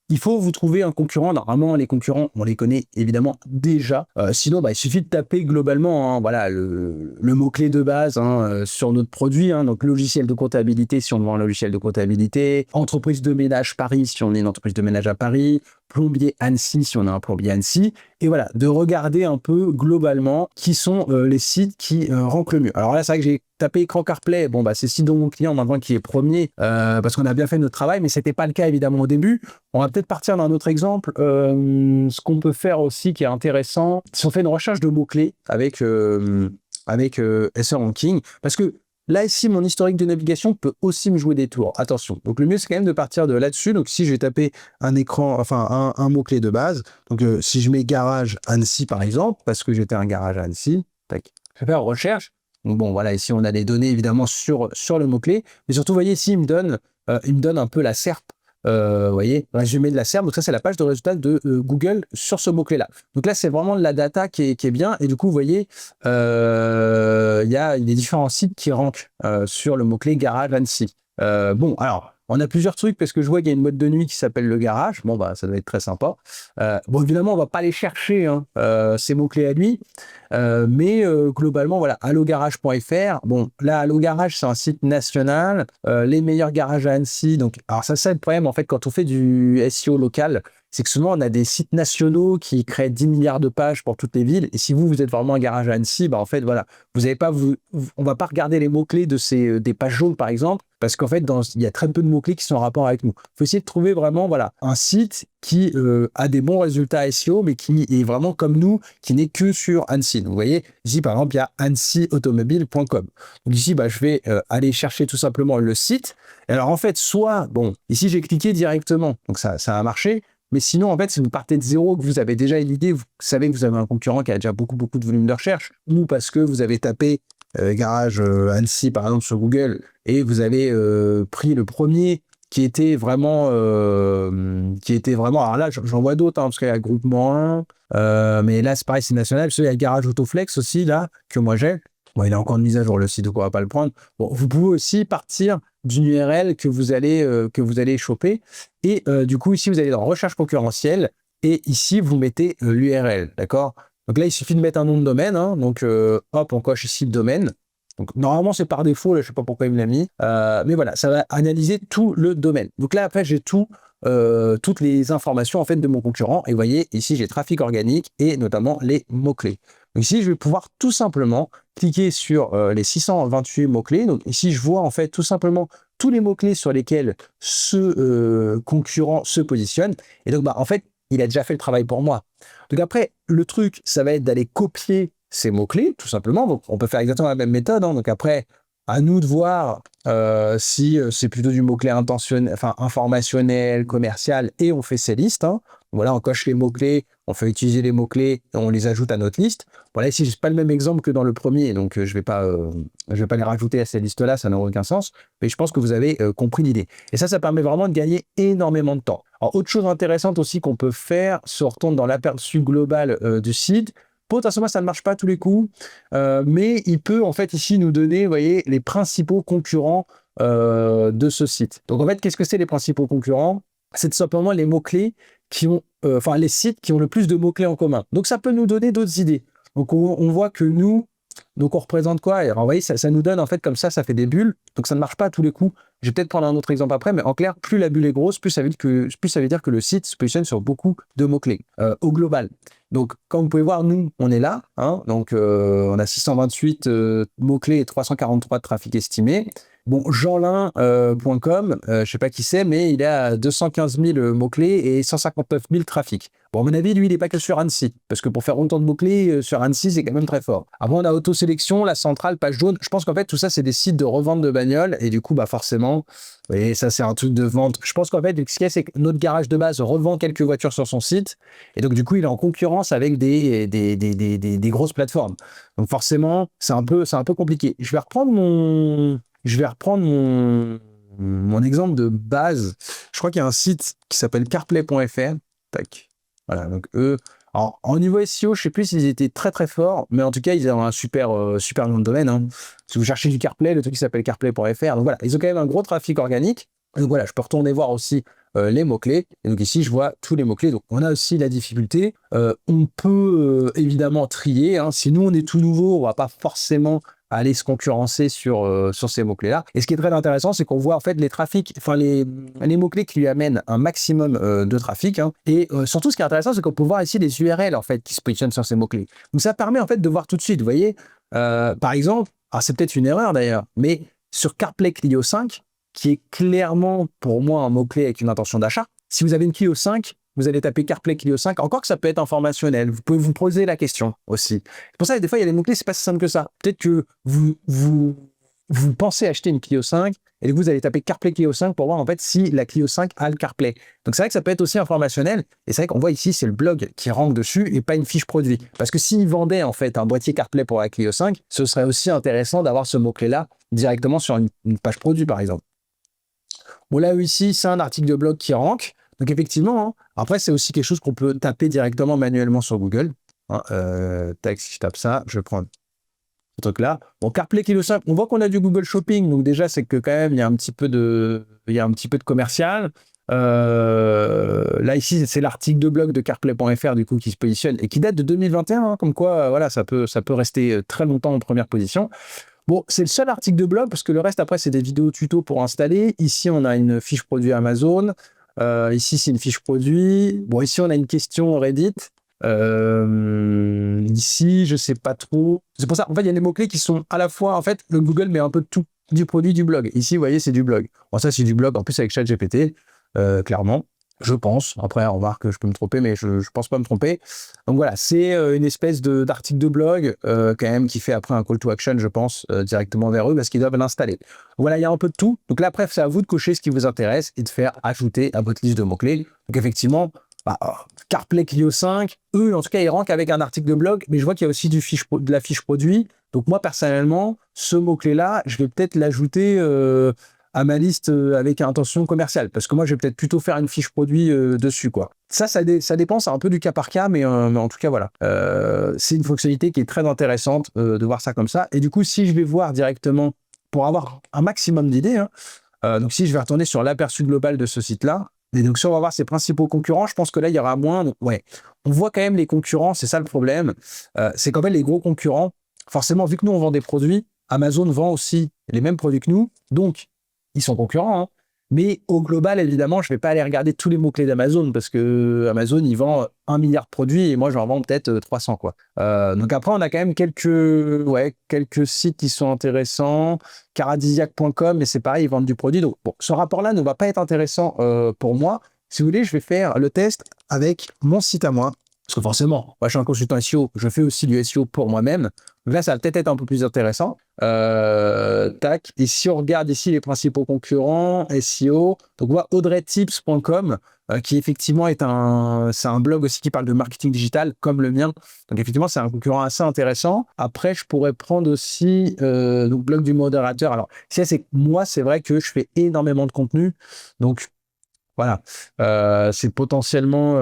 il faut vous trouver un concurrent. Normalement, les concurrents, on les connaît évidemment déjà. Sinon, il suffit de taper globalement, hein, voilà, le mot-clé de base, hein, sur notre produit. Hein, donc, logiciel de comptabilité si on vend un logiciel de comptabilité. Entreprise de ménage Paris si on est une entreprise de ménage à Paris. Plombier Annecy si on a un plombier Annecy. Et voilà, de regarder un peu globalement qui sont les sites qui rankent le mieux. Alors là, c'est vrai que j'ai tapé écran CarPlay. Bon, c'est site de mon client maintenant qui est premier parce qu'on a bien fait notre travail, mais c'était pas le cas évidemment au début. On va peut-être partir d'un autre exemple. Ce qu'on peut faire aussi qui est intéressant, si on fait une recherche de mots-clés avec SEO Ranking, parce que là, ici, mon historique de navigation peut aussi me jouer des tours. Attention. Donc, le mieux, c'est quand même de partir de là-dessus. Donc, si je vais taper un écran, enfin, un mot-clé de base. Donc, si je mets garage Annecy, par exemple, parce que j'étais un garage à Annecy, tac, je vais faire recherche. Donc, bon, voilà, ici, on a des données, évidemment, sur le mot-clé. Mais surtout, vous voyez, ici, il me donne un peu la SERP vous voyez, résumé de la SERP. Donc ça, c'est la page de résultats de Google sur ce mot-clé-là. Donc là, c'est vraiment de la data qui est bien. Et du coup, vous voyez, il y a des différents sites qui rankent sur le mot-clé garage Annecy. Bon, alors, on a plusieurs trucs parce que je vois qu'il y a une mode de nuit qui s'appelle le garage. Bon, bah, ça doit être très sympa. Bon, évidemment, on va pas aller chercher hein, ces mots-clés à lui. Mais globalement, voilà, allogarage.fr. Bon, là, Allo Garage, c'est un site national. Les meilleurs garages à Annecy. Donc, alors ça, c'est le problème, en fait, quand on fait du SEO local, c'est que souvent, on a des sites nationaux qui créent 10 milliards de pages pour toutes les villes. Et si vous êtes vraiment un garage à Annecy, bah, en fait, voilà, vous avez pas, on va pas regarder les mots-clés de des pages jaunes, par exemple, parce qu'en fait, il y a très peu de mots-clés qui sont en rapport avec nous. Il faut essayer de trouver vraiment, voilà, un site qui a des bons résultats SEO, mais qui est vraiment comme nous, qui n'est que sur Annecy. Donc, vous voyez, ici, par exemple, il y a annecyautomobile.com. Donc ici, bah, je vais aller chercher tout simplement le site. Et alors, en fait, soit, bon, ici, j'ai cliqué directement, donc ça a marché. Mais sinon, en fait, si vous partez de zéro, que vous avez déjà une idée, vous savez que vous avez un concurrent qui a déjà beaucoup de volume de recherche, ou parce que vous avez tapé garage Annecy, par exemple, sur Google, et vous avez pris le premier qui était vraiment... alors là, j'en vois d'autres, hein, parce qu'il y a Groupement 1, mais là, c'est pareil, c'est national. Parce qu'il y a le garage Autoflex aussi, là, que moi j'ai. Bon, il est encore de mise à jour, le site, donc on va pas le prendre. Bon, vous pouvez aussi partir d'une URL que vous allez choper. Et du coup, ici, vous allez dans recherche concurrentielle. Et ici, vous mettez l'URL, d'accord? Donc là, il suffit de mettre un nom de domaine. Hein, donc, hop, on coche ici le domaine. Donc, normalement, c'est par défaut. Là, je ne sais pas pourquoi il me l'a mis. Mais voilà, ça va analyser tout le domaine. Donc là, après, j'ai toutes les informations en fait, de mon concurrent. Et vous voyez, ici, j'ai trafic organique et notamment les mots-clés. Donc ici, je vais pouvoir tout simplement cliquer sur les 628 mots-clés. Donc ici, je vois en fait tout simplement tous les mots-clés sur lesquels ce concurrent se positionne. Et donc, bah, en fait, il a déjà fait le travail pour moi. Donc après, le truc, ça va être d'aller copier ces mots-clés, tout simplement. Donc, on peut faire exactement la même méthode. Hein. Donc après, à nous de voir si c'est plutôt du mot-clé intentionnel, enfin informationnel, commercial, et on fait ces listes. Hein. Voilà, on coche les mots-clés, on fait utiliser les mots-clés, et on les ajoute à notre liste. Voilà, ici, je n'ai pas le même exemple que dans le premier, donc je vais pas les rajouter à ces listes-là, ça n'a aucun sens, mais je pense que vous avez compris l'idée. Et ça permet vraiment de gagner énormément de temps. Alors, autre chose intéressante aussi qu'on peut faire, si on retourne dans l'aperçu global du site, potentiellement, ça ne marche pas à tous les coups, mais il peut en fait ici nous donner, vous voyez, les principaux concurrents de ce site. Donc en fait, qu'est-ce que c'est les principaux concurrents? C'est tout simplement les mots-clés qui ont, enfin les sites qui ont le plus de mots-clés en commun. Donc ça peut nous donner d'autres idées. Donc on voit que nous, donc on représente quoi? Alors vous voyez, ça nous donne en fait comme ça fait des bulles. Donc ça ne marche pas à tous les coups. Je vais peut-être prendre un autre exemple après, mais en clair, plus la bulle est grosse, plus ça veut dire que le site se positionne sur beaucoup de mots-clés au global. Donc, comme vous pouvez voir, nous, on est là. Hein, donc, on a 628 mots-clés et 343 de trafic estimé. Bon, jeanlin.com, je ne sais pas qui c'est, mais il a 215 000 mots-clés et 159 000 trafics. Bon, à mon avis, lui, il n'est pas que sur Annecy, parce que pour faire autant de mots-clés sur Annecy, c'est quand même très fort. Après, on a autosélection, la centrale, page jaune. Je pense qu'en fait, tout ça, c'est des sites de revente de bagnoles, et du coup, bah forcément, vous voyez, ça, c'est un truc de vente. Je pense qu'en fait, ce qu'il y a, c'est que notre garage de base revend quelques voitures sur son site, et donc, du coup, il est en concurrence avec des grosses plateformes. Donc, forcément, c'est un peu compliqué. Je vais reprendre mon exemple de base. Je crois qu'il y a un site qui s'appelle carplay.fr. Tac. Voilà, donc eux... Alors, en niveau SEO, je ne sais plus s'ils étaient très très forts, mais en tout cas, ils ont un super nom de domaine. Hein. Si vous cherchez du CarPlay, le truc qui s'appelle carplay.fr. Donc voilà, ils ont quand même un gros trafic organique. Donc voilà, je peux retourner voir aussi les mots-clés. Et donc ici, je vois tous les mots-clés. Donc on a aussi la difficulté. On peut évidemment trier. Hein. Si nous, on est tout nouveau, on ne va pas forcément aller se concurrencer sur ces mots-clés-là. Et ce qui est très intéressant, c'est qu'on voit en fait les trafics, enfin les mots-clés qui lui amènent un maximum de trafic. Hein. Et surtout, ce qui est intéressant, c'est qu'on peut voir ici les URL en fait qui se positionnent sur ces mots-clés. Donc ça permet en fait de voir tout de suite. Vous voyez, par exemple, alors c'est peut-être une erreur d'ailleurs, mais sur CarPlay Clio 5, qui est clairement pour moi un mot-clé avec une intention d'achat, si vous avez une Clio 5, vous allez taper CarPlay Clio 5, encore que ça peut être informationnel. Vous pouvez vous poser la question aussi. C'est pour ça que des fois, il y a des mots-clés, c'est pas si simple que ça. Peut-être que vous pensez acheter une Clio 5 et du coup, vous allez taper CarPlay Clio 5 pour voir en fait si la Clio 5 a le CarPlay. Donc c'est vrai que ça peut être aussi informationnel. Et c'est vrai qu'on voit ici, c'est le blog qui rank dessus et pas une fiche produit. Parce que s'ils vendaient en fait un boîtier CarPlay pour la Clio 5, ce serait aussi intéressant d'avoir ce mot-clé-là directement sur une page produit par exemple. Bon, là, ici, c'est un article de blog qui rank. Donc, effectivement, hein, après, c'est aussi quelque chose qu'on peut taper directement manuellement sur Google. Hein, tac, si je tape ça, je prends ce truc-là. Bon, CarPlay Kilo 5, on voit qu'on a du Google Shopping. Donc, déjà, c'est que quand même, il y a un petit peu de commercial. Là, ici, c'est l'article de blog de CarPlay.fr du coup qui se positionne et qui date de 2021. Hein, comme quoi, voilà, ça peut rester très longtemps en première position. Bon, c'est le seul article de blog parce que le reste, après, c'est des vidéos tuto pour installer. Ici, on a une fiche produit Amazon. Ici, c'est une fiche produit. Bon, ici, on a une question Reddit. Ici, je sais pas trop. C'est pour ça, en fait, il y a des mots-clés qui sont à la fois, en fait, le Google met un peu de tout, du produit, du blog. Ici, vous voyez, c'est du blog. Bon, ça, c'est du blog, en plus, avec ChatGPT, clairement. Je pense. Après, on remarque que je peux me tromper, mais je pense pas me tromper. Donc voilà, c'est une espèce d'article de blog, quand même, qui fait après un call to action, je pense, directement vers eux, parce qu'ils doivent l'installer. Voilà, il y a un peu de tout. Donc là, après, c'est à vous de cocher ce qui vous intéresse et de faire ajouter à votre liste de mots-clés. Donc effectivement, CarPlay Clio 5, eux, en tout cas, ils rankent avec un article de blog, mais je vois qu'il y a aussi de la fiche produit. Donc moi, personnellement, ce mot-clé-là, je vais peut-être l'ajouter à ma liste avec intention commerciale, parce que moi, je vais peut-être plutôt faire une fiche produit dessus, quoi. Ça dépend, c'est un peu du cas par cas, mais en tout cas, voilà. C'est une fonctionnalité qui est très intéressante de voir ça comme ça. Et du coup, si je vais voir directement, pour avoir un maximum d'idées, hein, donc si je vais retourner sur l'aperçu global de ce site-là, et donc si on va voir ses principaux concurrents, je pense que là, il y aura moins. Donc, ouais, on voit quand même les concurrents, c'est ça le problème. C'est quand même les gros concurrents. Forcément, vu que nous, on vend des produits, Amazon vend aussi les mêmes produits que nous, donc ils sont concurrents, hein. Mais au global, évidemment, je ne vais pas aller regarder tous les mots-clés d'Amazon parce que Amazon, il vend 1 milliard de produits et moi, j'en vends peut-être 300, quoi. Donc après, on a quand même quelques sites qui sont intéressants. Caradisiac.com, mais c'est pareil, ils vendent du produit. Donc, bon, ce rapport-là ne va pas être intéressant pour moi. Si vous voulez, je vais faire le test avec mon site à moi. Parce que forcément, moi, je suis un consultant SEO, je fais aussi du SEO pour moi-même. Là, ça va peut-être être un peu plus intéressant. Tac. Et si on regarde ici les principaux concurrents SEO, donc on voit audreytips.com, qui effectivement c'est un blog aussi qui parle de marketing digital, comme le mien. Donc effectivement, c'est un concurrent assez intéressant. Après, je pourrais prendre aussi donc blog du modérateur. Alors, moi, c'est vrai que je fais énormément de contenu. Donc, voilà, c'est potentiellement...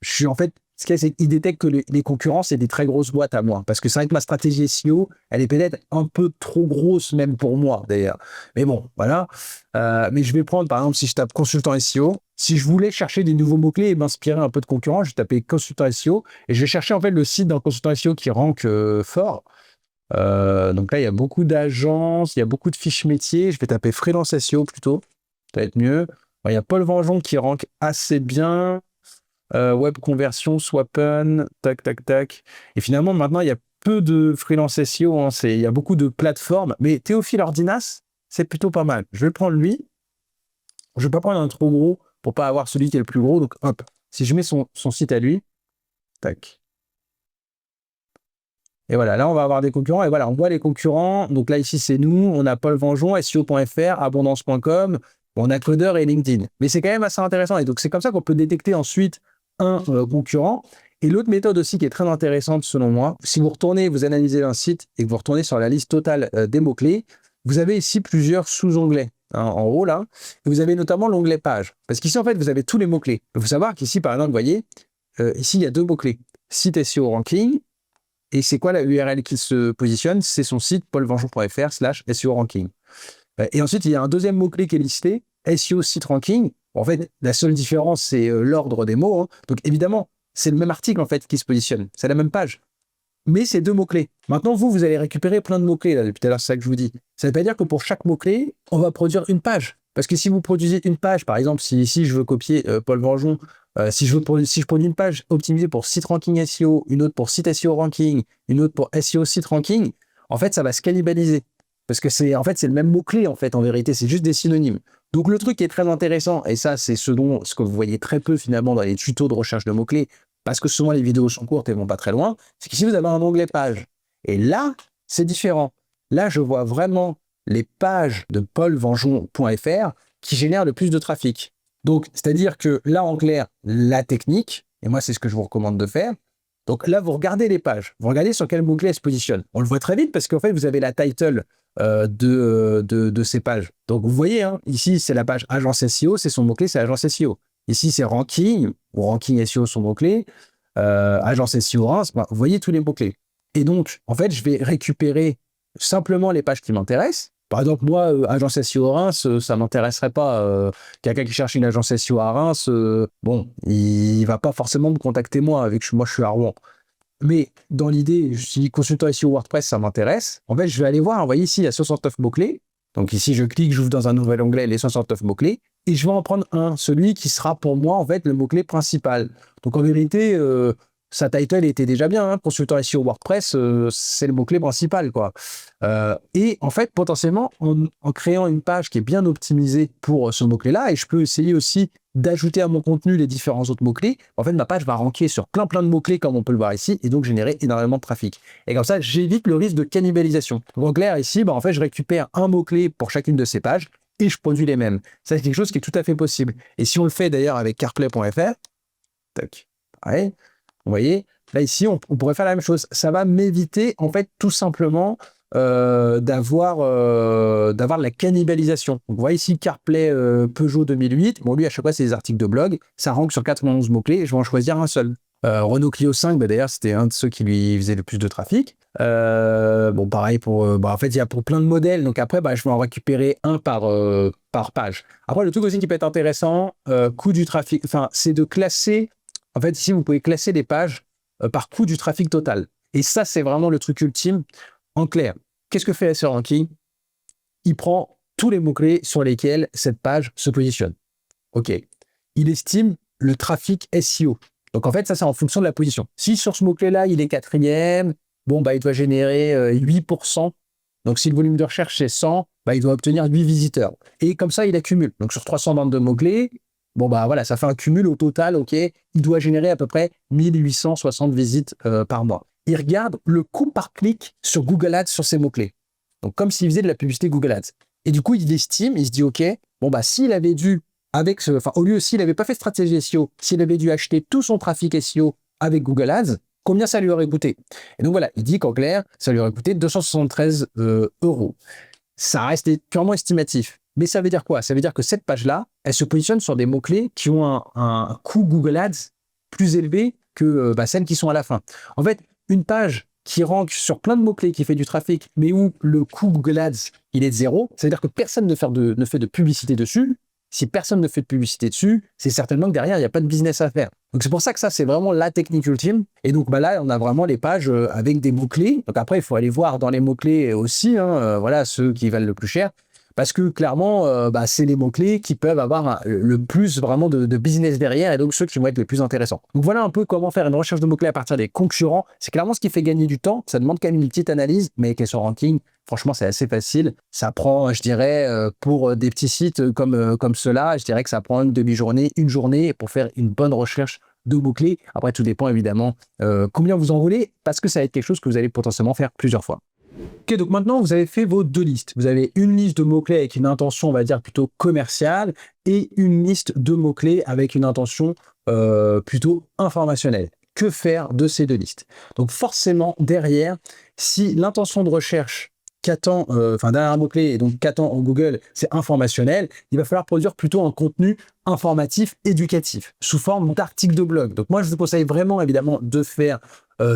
je suis en fait... Ce qu'il y a, c'est qu'il détecte que les concurrents, c'est des très grosses boîtes à moi. Parce que c'est vrai que ma stratégie SEO, elle est peut-être un peu trop grosse, même pour moi, d'ailleurs. Mais bon, voilà. Mais je vais prendre, par exemple, si je tape consultant SEO, si je voulais chercher des nouveaux mots-clés et m'inspirer un peu de concurrents, je vais taper consultant SEO et je vais chercher en fait le site d'un consultant SEO qui rank fort. Donc là, il y a beaucoup d'agences, il y a beaucoup de fiches métiers. Je vais taper freelance SEO plutôt. Ça va être mieux. Bon, il y a Paul Vengeon qui rank assez bien. Web conversion, Swappen, tac, tac, tac. Et finalement, maintenant, il y a peu de freelance SEO. Hein, il y a beaucoup de plateformes. Mais Théophile Ordinas, c'est plutôt pas mal. Je vais prendre lui. Je ne vais pas prendre un trop gros pour pas avoir celui qui est le plus gros. Donc, hop, si je mets son site à lui, tac. Et voilà, là, on va avoir des concurrents. Et voilà, on voit les concurrents. Donc là, ici, c'est nous. On a Paul Vengeon, SEO.fr, abondance.com. On a Codeur et LinkedIn. Mais c'est quand même assez intéressant. Et donc, c'est comme ça qu'on peut détecter ensuite un concurrent. Et l'autre méthode aussi qui est très intéressante selon moi, si vous retournez, vous analysez un site et que vous retournez sur la liste totale des mots-clés, vous avez ici plusieurs sous-onglets. Hein, en haut, là, et vous avez notamment l'onglet page. Parce qu'ici, en fait, vous avez tous les mots-clés. Il faut savoir qu'ici, par exemple, vous voyez, ici, il y a deux mots-clés. Site SEO ranking. Et c'est quoi la URL qui se positionne? C'est son site paulvengeon.fr/SEO ranking. Et ensuite, il y a un deuxième mot-clé qui est listé, SEO site ranking. En fait, la seule différence, c'est l'ordre des mots. Hein. Donc, évidemment, c'est le même article en fait qui se positionne. C'est la même page. Mais c'est deux mots-clés. Maintenant, vous allez récupérer plein de mots-clés. Là, depuis tout à l'heure, c'est ça que je vous dis. Ça ne veut pas dire que pour chaque mot-clé, on va produire une page. Parce que si vous produisez une page, par exemple, si ici je veux copier Paul Vengeon, si je produis une page optimisée pour site ranking SEO, une autre pour site SEO ranking, une autre pour SEO site ranking, en fait, ça va se cannibaliser. Parce que c'est le même mot-clé, en fait, en vérité. C'est juste des synonymes. Donc, le truc qui est très intéressant, et ça, c'est ce que vous voyez très peu, finalement, dans les tutos de recherche de mots-clés, parce que souvent, les vidéos sont courtes et vont pas très loin, c'est qu'ici, vous avez un onglet page. Et là, c'est différent. Là, je vois vraiment les pages de paulvengeon.fr qui génèrent le plus de trafic. Donc, c'est-à-dire que là, en clair, la technique, et moi, c'est ce que je vous recommande de faire, Donc là, vous regardez les pages, vous regardez sur quel mot-clé elles se positionnent. On le voit très vite parce qu'en fait, vous avez la title de ces pages. Donc vous voyez, hein, ici, c'est la page agence SEO, c'est son mot-clé, c'est agence SEO. Ici, c'est ranking, ou ranking SEO, son mot-clé, agence SEO Reims, vous voyez tous les mots-clés. Et donc, en fait, je vais récupérer simplement les pages qui m'intéressent. Par exemple, moi, agence SEO Reims, ça ne m'intéresserait pas. Quelqu'un qui cherche une agence SEO à Reims, bon, il ne va pas forcément me contacter moi, avec moi je suis à Rouen. Mais dans l'idée, si consultant SEO WordPress, ça m'intéresse, en fait, je vais aller voir, vous voyez ici, il y a 69 mots-clés. Donc ici, je clique, j'ouvre dans un nouvel onglet les 69 mots-clés, et je vais en prendre un, celui qui sera pour moi, en fait, le mot-clé principal. Donc en vérité, sa title était déjà bien, hein. Consultant SEO WordPress, c'est le mot-clé principal, quoi. Et en fait, potentiellement, en créant une page qui est bien optimisée pour ce mot-clé-là, et je peux essayer aussi d'ajouter à mon contenu les différents autres mots-clés, en fait, ma page va ranker sur plein de mots-clés, comme on peut le voir ici, et donc générer énormément de trafic. Et comme ça, j'évite le risque de cannibalisation. Donc en clair, ici, en fait, je récupère un mot-clé pour chacune de ces pages, et je produis les mêmes. Ça, c'est quelque chose qui est tout à fait possible. Et si on le fait d'ailleurs avec carplay.fr, tac, pareil, vous voyez, là ici, on pourrait faire la même chose. Ça va m'éviter, en fait, tout simplement d'avoir la cannibalisation. Donc, vous voyez ici, CarPlay Peugeot 2008. Bon, lui, à chaque fois, c'est des articles de blog. Ça rank sur 91 mots-clés et je vais en choisir un seul. Renault Clio 5, d'ailleurs, c'était un de ceux qui lui faisait le plus de trafic. Bon, pareil, en fait, il y a pour plein de modèles. Donc après, je vais en récupérer un par page. Après, le truc aussi qui peut être intéressant, coût du trafic, enfin, c'est de classer. En fait, ici, vous pouvez classer les pages par coût du trafic total. Et ça, c'est vraiment le truc ultime. En clair, qu'est-ce que fait SEO Ranking? Il prend tous les mots-clés sur lesquels cette page se positionne. OK. Il estime le trafic SEO. Donc, en fait, ça, c'est en fonction de la position. Si sur ce mot-clé-là, il est 4e, bon, il doit générer 8%. Donc, si le volume de recherche, c'est 100, il doit obtenir 8 visiteurs. Et comme ça, il accumule. Donc, sur 322 mots-clés, bon, voilà, ça fait un cumul au total, OK. Il doit générer à peu près 1860 visites par mois. Il regarde le coût par clic sur Google Ads sur ces mots-clés. Donc, comme s'il faisait de la publicité Google Ads. Et du coup, il estime, il se dit, OK, s'il avait dû, au lieu, s'il n'avait pas fait de stratégie SEO, s'il avait dû acheter tout son trafic SEO avec Google Ads, combien ça lui aurait coûté? Et donc, voilà, il dit qu'en clair, ça lui aurait coûté 273 €. Ça reste purement estimatif. Mais ça veut dire quoi? Ça veut dire que cette page-là, elle se positionne sur des mots-clés qui ont un coût Google Ads plus élevé que celles qui sont à la fin. En fait, une page qui rank sur plein de mots-clés, qui fait du trafic, mais où le coût Google Ads, il est de 0, ça veut dire que personne ne fait de publicité dessus. Si personne ne fait de publicité dessus, c'est certainement que derrière, il n'y a pas de business à faire. Donc, c'est pour ça que ça, c'est vraiment la technique ultime. Et donc, là, on a vraiment les pages avec des mots-clés. Donc, après, il faut aller voir dans les mots-clés aussi, voilà, ceux qui valent le plus cher. Parce que clairement, c'est les mots-clés qui peuvent avoir le plus vraiment de business derrière et donc ceux qui vont être les plus intéressants. Donc voilà un peu comment faire une recherche de mots-clés à partir des concurrents. C'est clairement ce qui fait gagner du temps. Ça demande quand même une petite analyse, mais SEO Ranking, franchement, c'est assez facile. Ça prend, je dirais, pour des petits sites comme ceux-là, je dirais que ça prend une demi-journée, une journée pour faire une bonne recherche de mots-clés. Après, tout dépend évidemment combien vous en voulez, parce que ça va être quelque chose que vous allez potentiellement faire plusieurs fois. Ok, donc maintenant, vous avez fait vos deux listes. Vous avez une liste de mots-clés avec une intention, on va dire, plutôt commerciale et une liste de mots-clés avec une intention plutôt informationnelle. Que faire de ces deux listes? Donc forcément, derrière, si l'intention de recherche qu'attend, derrière un mot-clé et donc qu'attend en Google, c'est informationnel, il va falloir produire plutôt un contenu informatif, éducatif, sous forme d'articles de blog. Donc moi, je vous conseille vraiment, évidemment, de faire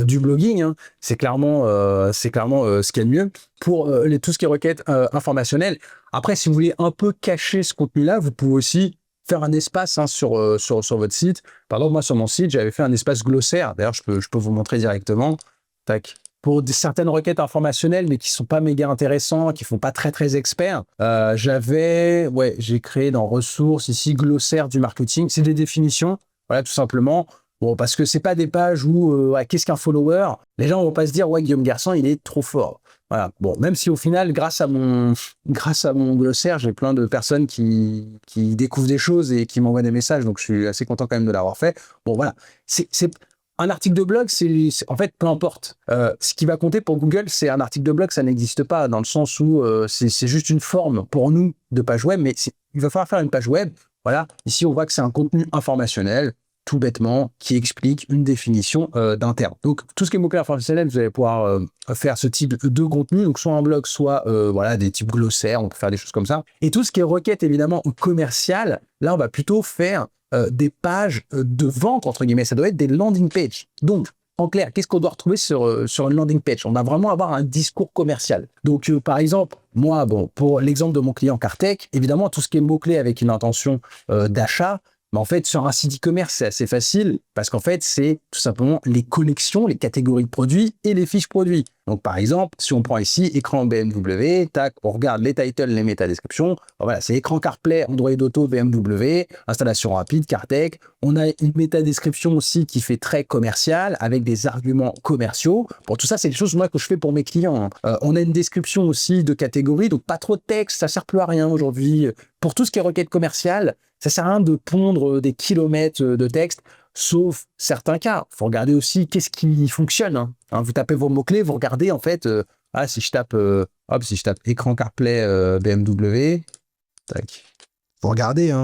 du blogging, hein. C'est clairement ce qu'il y a de mieux pour tout ce qui est requête informationnelle. Après, si vous voulez un peu cacher ce contenu-là, vous pouvez aussi faire un espace sur votre site. Par exemple, moi, sur mon site, j'avais fait un espace glossaire. D'ailleurs, je peux vous montrer directement. Tac. Pour certaines requêtes informationnelles, mais qui ne sont pas méga intéressants, qui ne font pas très experts, j'ai créé dans ressources, ici, glossaire du marketing. C'est des définitions, voilà, tout simplement. Bon, parce que c'est pas des pages où qu'est-ce qu'un follower? Les gens vont pas se dire ouais, Guillaume Garçon, il est trop fort. Voilà. Bon, même si au final, grâce à mon glossaire, j'ai plein de personnes qui découvrent des choses et qui m'envoient des messages, donc je suis assez content quand même de l'avoir fait. Bon, voilà. C'est un article de blog, en fait, peu importe. Ce qui va compter pour Google, c'est un article de blog, ça n'existe pas, dans le sens où c'est juste une forme pour nous de page web, mais il va falloir faire une page web. Voilà. Ici, on voit que c'est un contenu informationnel. tout bêtement, qui explique une définition d'un terme. Donc, tout ce qui est mots-clés référentiels, vous allez pouvoir faire ce type de contenu, donc soit un blog, soit voilà, des types glossaires, on peut faire des choses comme ça. Et tout ce qui est requête, évidemment, commerciale, là, on va plutôt faire des pages de vente, entre guillemets. Ça doit être des landing pages. Donc, en clair, qu'est-ce qu'on doit retrouver sur une landing page? On va vraiment avoir un discours commercial. Donc, par exemple, moi, bon, pour l'exemple de mon client Cartech, évidemment, tout ce qui est mots-clés avec une intention d'achat, mais en fait, sur un site e-commerce, c'est assez facile parce qu'en fait, c'est tout simplement les collections, les catégories de produits et les fiches produits. Donc, par exemple, si on prend ici écran BMW, tac, on regarde les titles, les métadescriptions. Voilà, c'est écran CarPlay, Android Auto, BMW, installation rapide, Cartech. On a une métadescription aussi qui fait très commercial avec des arguments commerciaux. Bon, tout ça, c'est des choses moi que je fais pour mes clients. On a une description aussi de catégories, donc pas trop de texte, ça sert plus à rien aujourd'hui. Pour tout ce qui est requête commerciale, ça sert à rien de pondre des kilomètres de texte, sauf certains cas. Il faut regarder aussi qu'est-ce qui fonctionne. Vous tapez vos mots-clés, vous regardez en fait, si je tape écran CarPlay BMW, tac, vous regardez,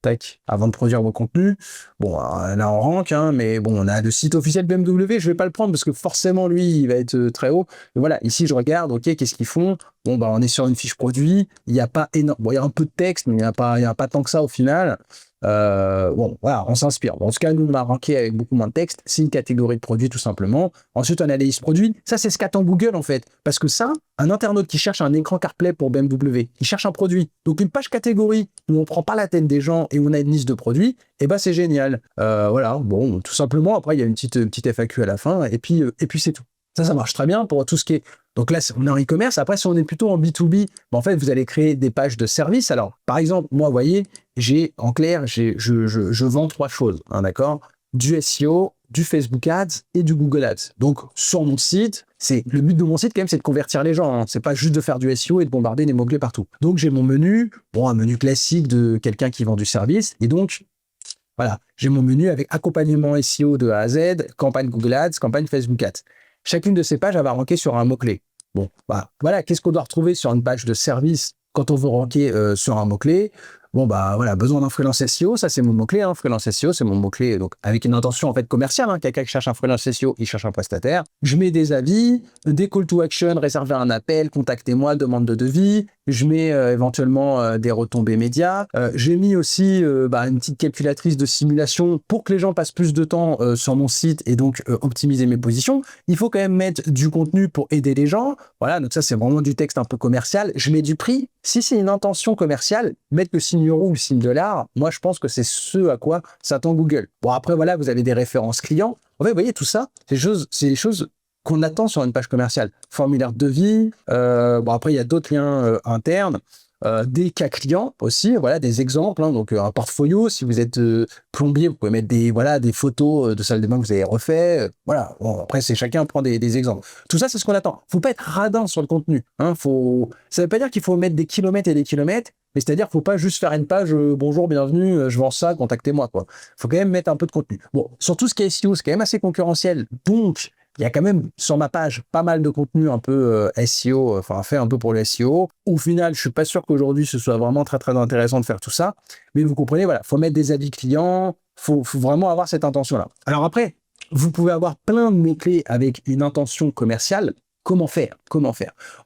tac, avant de produire vos contenus. Bon, là on rank, mais bon, on a le site officiel BMW, je vais pas le prendre parce que forcément lui, il va être très haut. Mais voilà, ici je regarde, ok, qu'est-ce qu'ils font? Bon, bah on est sur une fiche produit, il n'y a pas énorme, bon, il y a un peu de texte, mais il n'y a pas tant que ça au final. Bon, voilà, on s'inspire. Bon, en tout cas, nous, on a ranké avec beaucoup moins de texte. C'est une catégorie de produits, tout simplement. Ensuite, on a les produits. Ça, c'est ce qu'attend Google, en fait. Parce que ça, un internaute qui cherche un écran CarPlay pour BMW, il cherche un produit. Donc, une page catégorie où on ne prend pas la tête des gens et où on a une liste de produits, eh ben, c'est génial. Voilà, bon, tout simplement. Après, il y a une petite FAQ à la fin. Et puis c'est tout. Ça marche très bien pour tout ce qui est... Donc là, on est en e-commerce. Après, si on est plutôt en B2B, en fait, vous allez créer des pages de service. Alors, par exemple, moi, vous voyez, en clair, je vends 3 choses, d'accord? Du SEO, du Facebook Ads et du Google Ads. Donc, sur mon site, le but de mon site, quand même, c'est de convertir les gens. C'est pas juste de faire du SEO et de bombarder des mots-clés partout. Donc, j'ai mon menu, un menu classique de quelqu'un qui vend du service. Et donc, voilà, j'ai mon menu avec accompagnement SEO de A à Z, campagne Google Ads, campagne Facebook Ads. Chacune de ces pages, elle va ranker sur un mot-clé. Bon, bah, voilà, qu'est-ce qu'on doit retrouver sur une page de service quand on veut ranker sur un mot-clé? Bon, bah voilà, besoin d'un freelance SEO, ça c'est mon mot-clé. Freelance SEO, c'est mon mot-clé, donc avec une intention en fait commerciale. Quelqu'un qui cherche un freelance SEO, il cherche un prestataire. Je mets des avis, des call to action, réserver un appel, contactez-moi, demande de devis. Je mets éventuellement des retombées médias. J'ai mis aussi une petite calculatrice de simulation pour que les gens passent plus de temps sur mon site et donc optimiser mes positions. Il faut quand même mettre du contenu pour aider les gens. Voilà, donc ça c'est vraiment du texte un peu commercial. Je mets du prix. Si c'est une intention commerciale, mettre le signe euro ou le signe dollar, moi je pense que c'est ce à quoi s'attend Google. Bon après voilà, vous avez des références clients. En fait, vous voyez tout ça, c'est des choses qu'on attend sur une page commerciale. Formulaire de devis, après il y a d'autres liens internes, des cas clients aussi, voilà, des exemples, donc un portfolio, si vous êtes plombier, vous pouvez mettre des photos de salle de bain que vous avez refait, voilà, bon, après c'est chacun prend des exemples. Tout ça, c'est ce qu'on attend. Faut pas être radin sur le contenu, ça veut pas dire qu'il faut mettre des kilomètres et des kilomètres, mais c'est-à-dire qu'il ne faut pas juste faire une page bonjour, bienvenue, je vends ça, contactez-moi, quoi. Faut quand même mettre un peu de contenu. Bon, surtout ce qui est SEO, c'est quand même assez concurrentiel, donc il y a quand même sur ma page pas mal de contenu un peu SEO, fait un peu pour le SEO. Au final, je suis pas sûr qu'aujourd'hui ce soit vraiment très très intéressant de faire tout ça, mais vous comprenez, voilà, faut mettre des avis clients, faut vraiment avoir cette intention-là. Alors après, vous pouvez avoir plein de mots-clés avec une intention commerciale. Comment faire?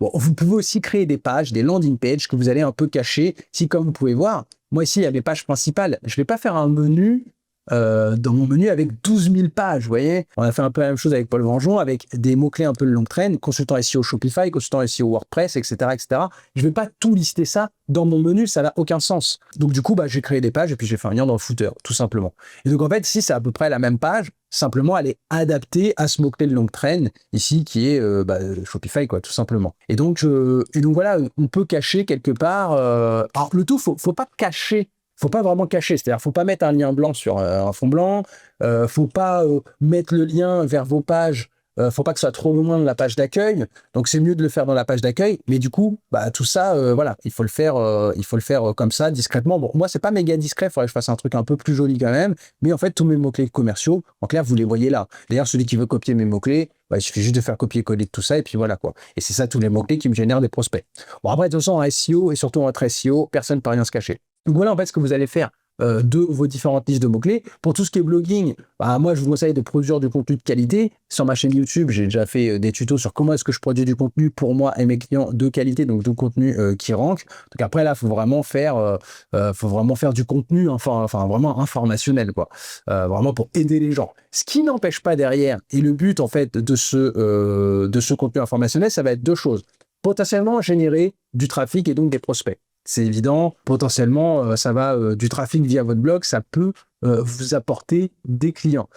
Bon, vous pouvez aussi créer des pages, des landing pages que vous allez un peu cacher. Si, comme vous pouvez voir, moi ici, il y a mes pages principales. Je ne vais pas faire un menu dans mon menu avec 12 000 pages, vous voyez. On a fait un peu la même chose avec Paul Vengeon, avec des mots-clés un peu de longue traîne, consultant SEO Shopify, consultant SEO WordPress, etc., etc. Je ne vais pas tout lister ça dans mon menu, ça n'a aucun sens. Donc du coup, j'ai créé des pages et puis j'ai fait un lien dans le footer, tout simplement. Et donc en fait, si c'est à peu près la même page, simplement elle est adaptée à ce mot-clé de longue traîne, ici, qui est Shopify, quoi, tout simplement. Et donc voilà, on peut cacher quelque part... Alors le tout, faut pas cacher. Faut pas vraiment cacher, c'est-à-dire faut pas mettre un lien blanc sur un fond blanc, faut pas mettre le lien vers vos pages, faut pas que ce soit trop loin de la page d'accueil, donc c'est mieux de le faire dans la page d'accueil, mais du coup, tout ça, voilà, il faut le faire comme ça, discrètement. Bon, moi, c'est pas méga discret, il faudrait que je fasse un truc un peu plus joli quand même, mais en fait, tous mes mots-clés commerciaux, en clair, vous les voyez là. D'ailleurs, celui qui veut copier mes mots-clés, il suffit juste de faire copier-coller de tout ça, et puis voilà, quoi. Et c'est ça, tous les mots-clés qui me génèrent des prospects. Bon, après, de toute façon, en SEO, et surtout en SEO, personne ne peut rien se cacher. Donc voilà en fait ce que vous allez faire de vos différentes listes de mots-clés. Pour tout ce qui est blogging, bah, moi, je vous conseille de produire du contenu de qualité. Sur ma chaîne YouTube, j'ai déjà fait des tutos sur comment est-ce que je produis du contenu pour moi et mes clients de qualité, donc du contenu qui rank. Donc après, là, il faut vraiment faire du contenu, enfin vraiment informationnel, quoi. Vraiment pour aider les gens. Ce qui n'empêche pas derrière, et le but, en fait, de ce contenu informationnel, ça va être deux choses. Potentiellement générer du trafic et donc des prospects. C'est évident, potentiellement, ça va du trafic via votre blog, ça peut vous apporter des clients.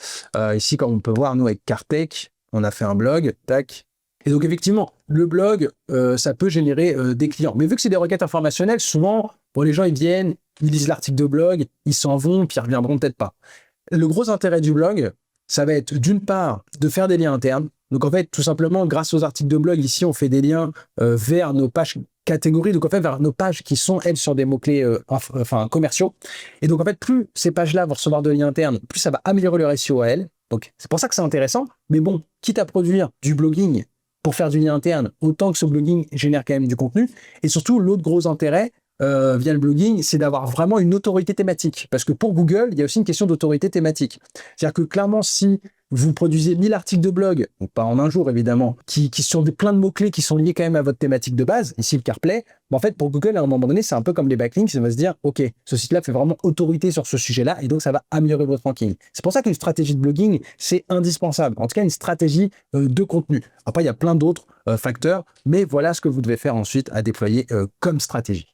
Ici, comme on peut voir, nous, avec Cartech, on a fait un blog, tac. Et donc, effectivement, le blog, ça peut générer des clients. Mais vu que c'est des requêtes informationnelles, souvent, bon, les gens, ils viennent, ils lisent l'article de blog, ils s'en vont, puis ils reviendront peut-être pas. Le gros intérêt du blog, ça va être d'une part de faire des liens internes. Donc en fait, tout simplement, grâce aux articles de blog, ici, on fait des liens vers nos pages catégories, donc en fait, vers nos pages qui sont, elles, sur des mots-clés commerciaux. Et donc en fait, plus ces pages-là vont recevoir de liens internes, plus ça va améliorer leur SEO à elles. Donc c'est pour ça que c'est intéressant. Mais bon, quitte à produire du blogging pour faire du lien interne, autant que ce blogging génère quand même du contenu. Et surtout, l'autre gros intérêt, via le blogging, c'est d'avoir vraiment une autorité thématique. Parce que pour Google, il y a aussi une question d'autorité thématique. C'est-à-dire que clairement, si vous produisez 1000 articles de blog, donc pas en un jour évidemment, qui sont plein de mots-clés qui sont liés quand même à votre thématique de base, ici le CarPlay, en fait pour Google, à un moment donné, c'est un peu comme les backlinks, ça va se dire, ok, ce site-là fait vraiment autorité sur ce sujet-là, et donc ça va améliorer votre ranking. C'est pour ça qu'une stratégie de blogging, c'est indispensable. En tout cas, une stratégie de contenu. Après, il y a plein d'autres facteurs, mais voilà ce que vous devez faire ensuite à déployer comme stratégie.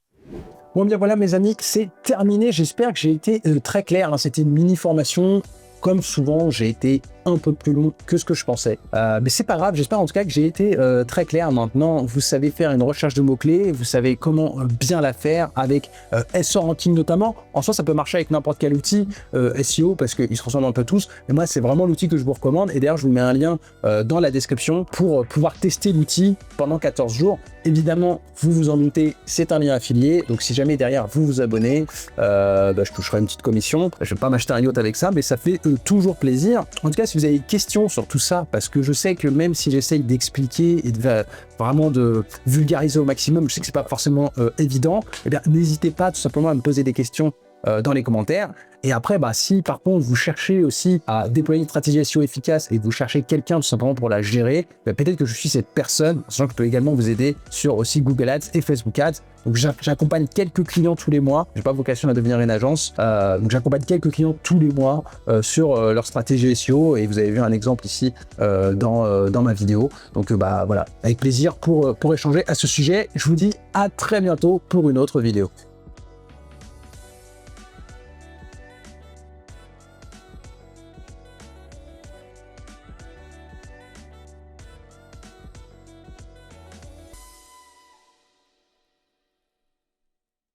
Bon bien voilà mes amis, c'est terminé. J'espère que j'ai été très clair. C'était une mini formation. Comme souvent, j'ai été un peu plus long que ce que je pensais. Mais c'est pas grave, j'espère en tout cas que j'ai été très clair. Maintenant, vous savez faire une recherche de mots-clés, vous savez comment bien la faire avec SEO Ranking notamment. En soi, ça peut marcher avec n'importe quel outil SEO parce qu'ils se ressemblent un peu tous. Mais moi, c'est vraiment l'outil que je vous recommande. Et d'ailleurs, je vous mets un lien dans la description pour pouvoir tester l'outil pendant 14 jours. Évidemment, vous vous en doutez, c'est un lien affilié. Donc, si jamais derrière vous vous abonnez, je toucherai une petite commission. Je ne vais pas m'acheter un yacht avec ça, mais ça fait toujours plaisir. En tout cas, si vous avez des questions sur tout ça, parce que je sais que même si j'essaye d'expliquer et vraiment de vulgariser au maximum, je sais que c'est pas forcément évident, eh bien, n'hésitez pas tout simplement à me poser des questions dans les commentaires. Et après, si par contre vous cherchez aussi à déployer une stratégie SEO efficace et vous cherchez quelqu'un tout simplement pour la gérer, peut-être que je suis cette personne, sachant que je peux également vous aider sur aussi Google Ads et Facebook Ads. Donc j'accompagne quelques clients tous les mois, j'ai pas vocation à devenir une agence, donc j'accompagne quelques clients tous les mois sur leur stratégie SEO et vous avez vu un exemple ici dans ma vidéo. Donc voilà, avec plaisir pour échanger à ce sujet. Je vous dis à très bientôt pour une autre vidéo.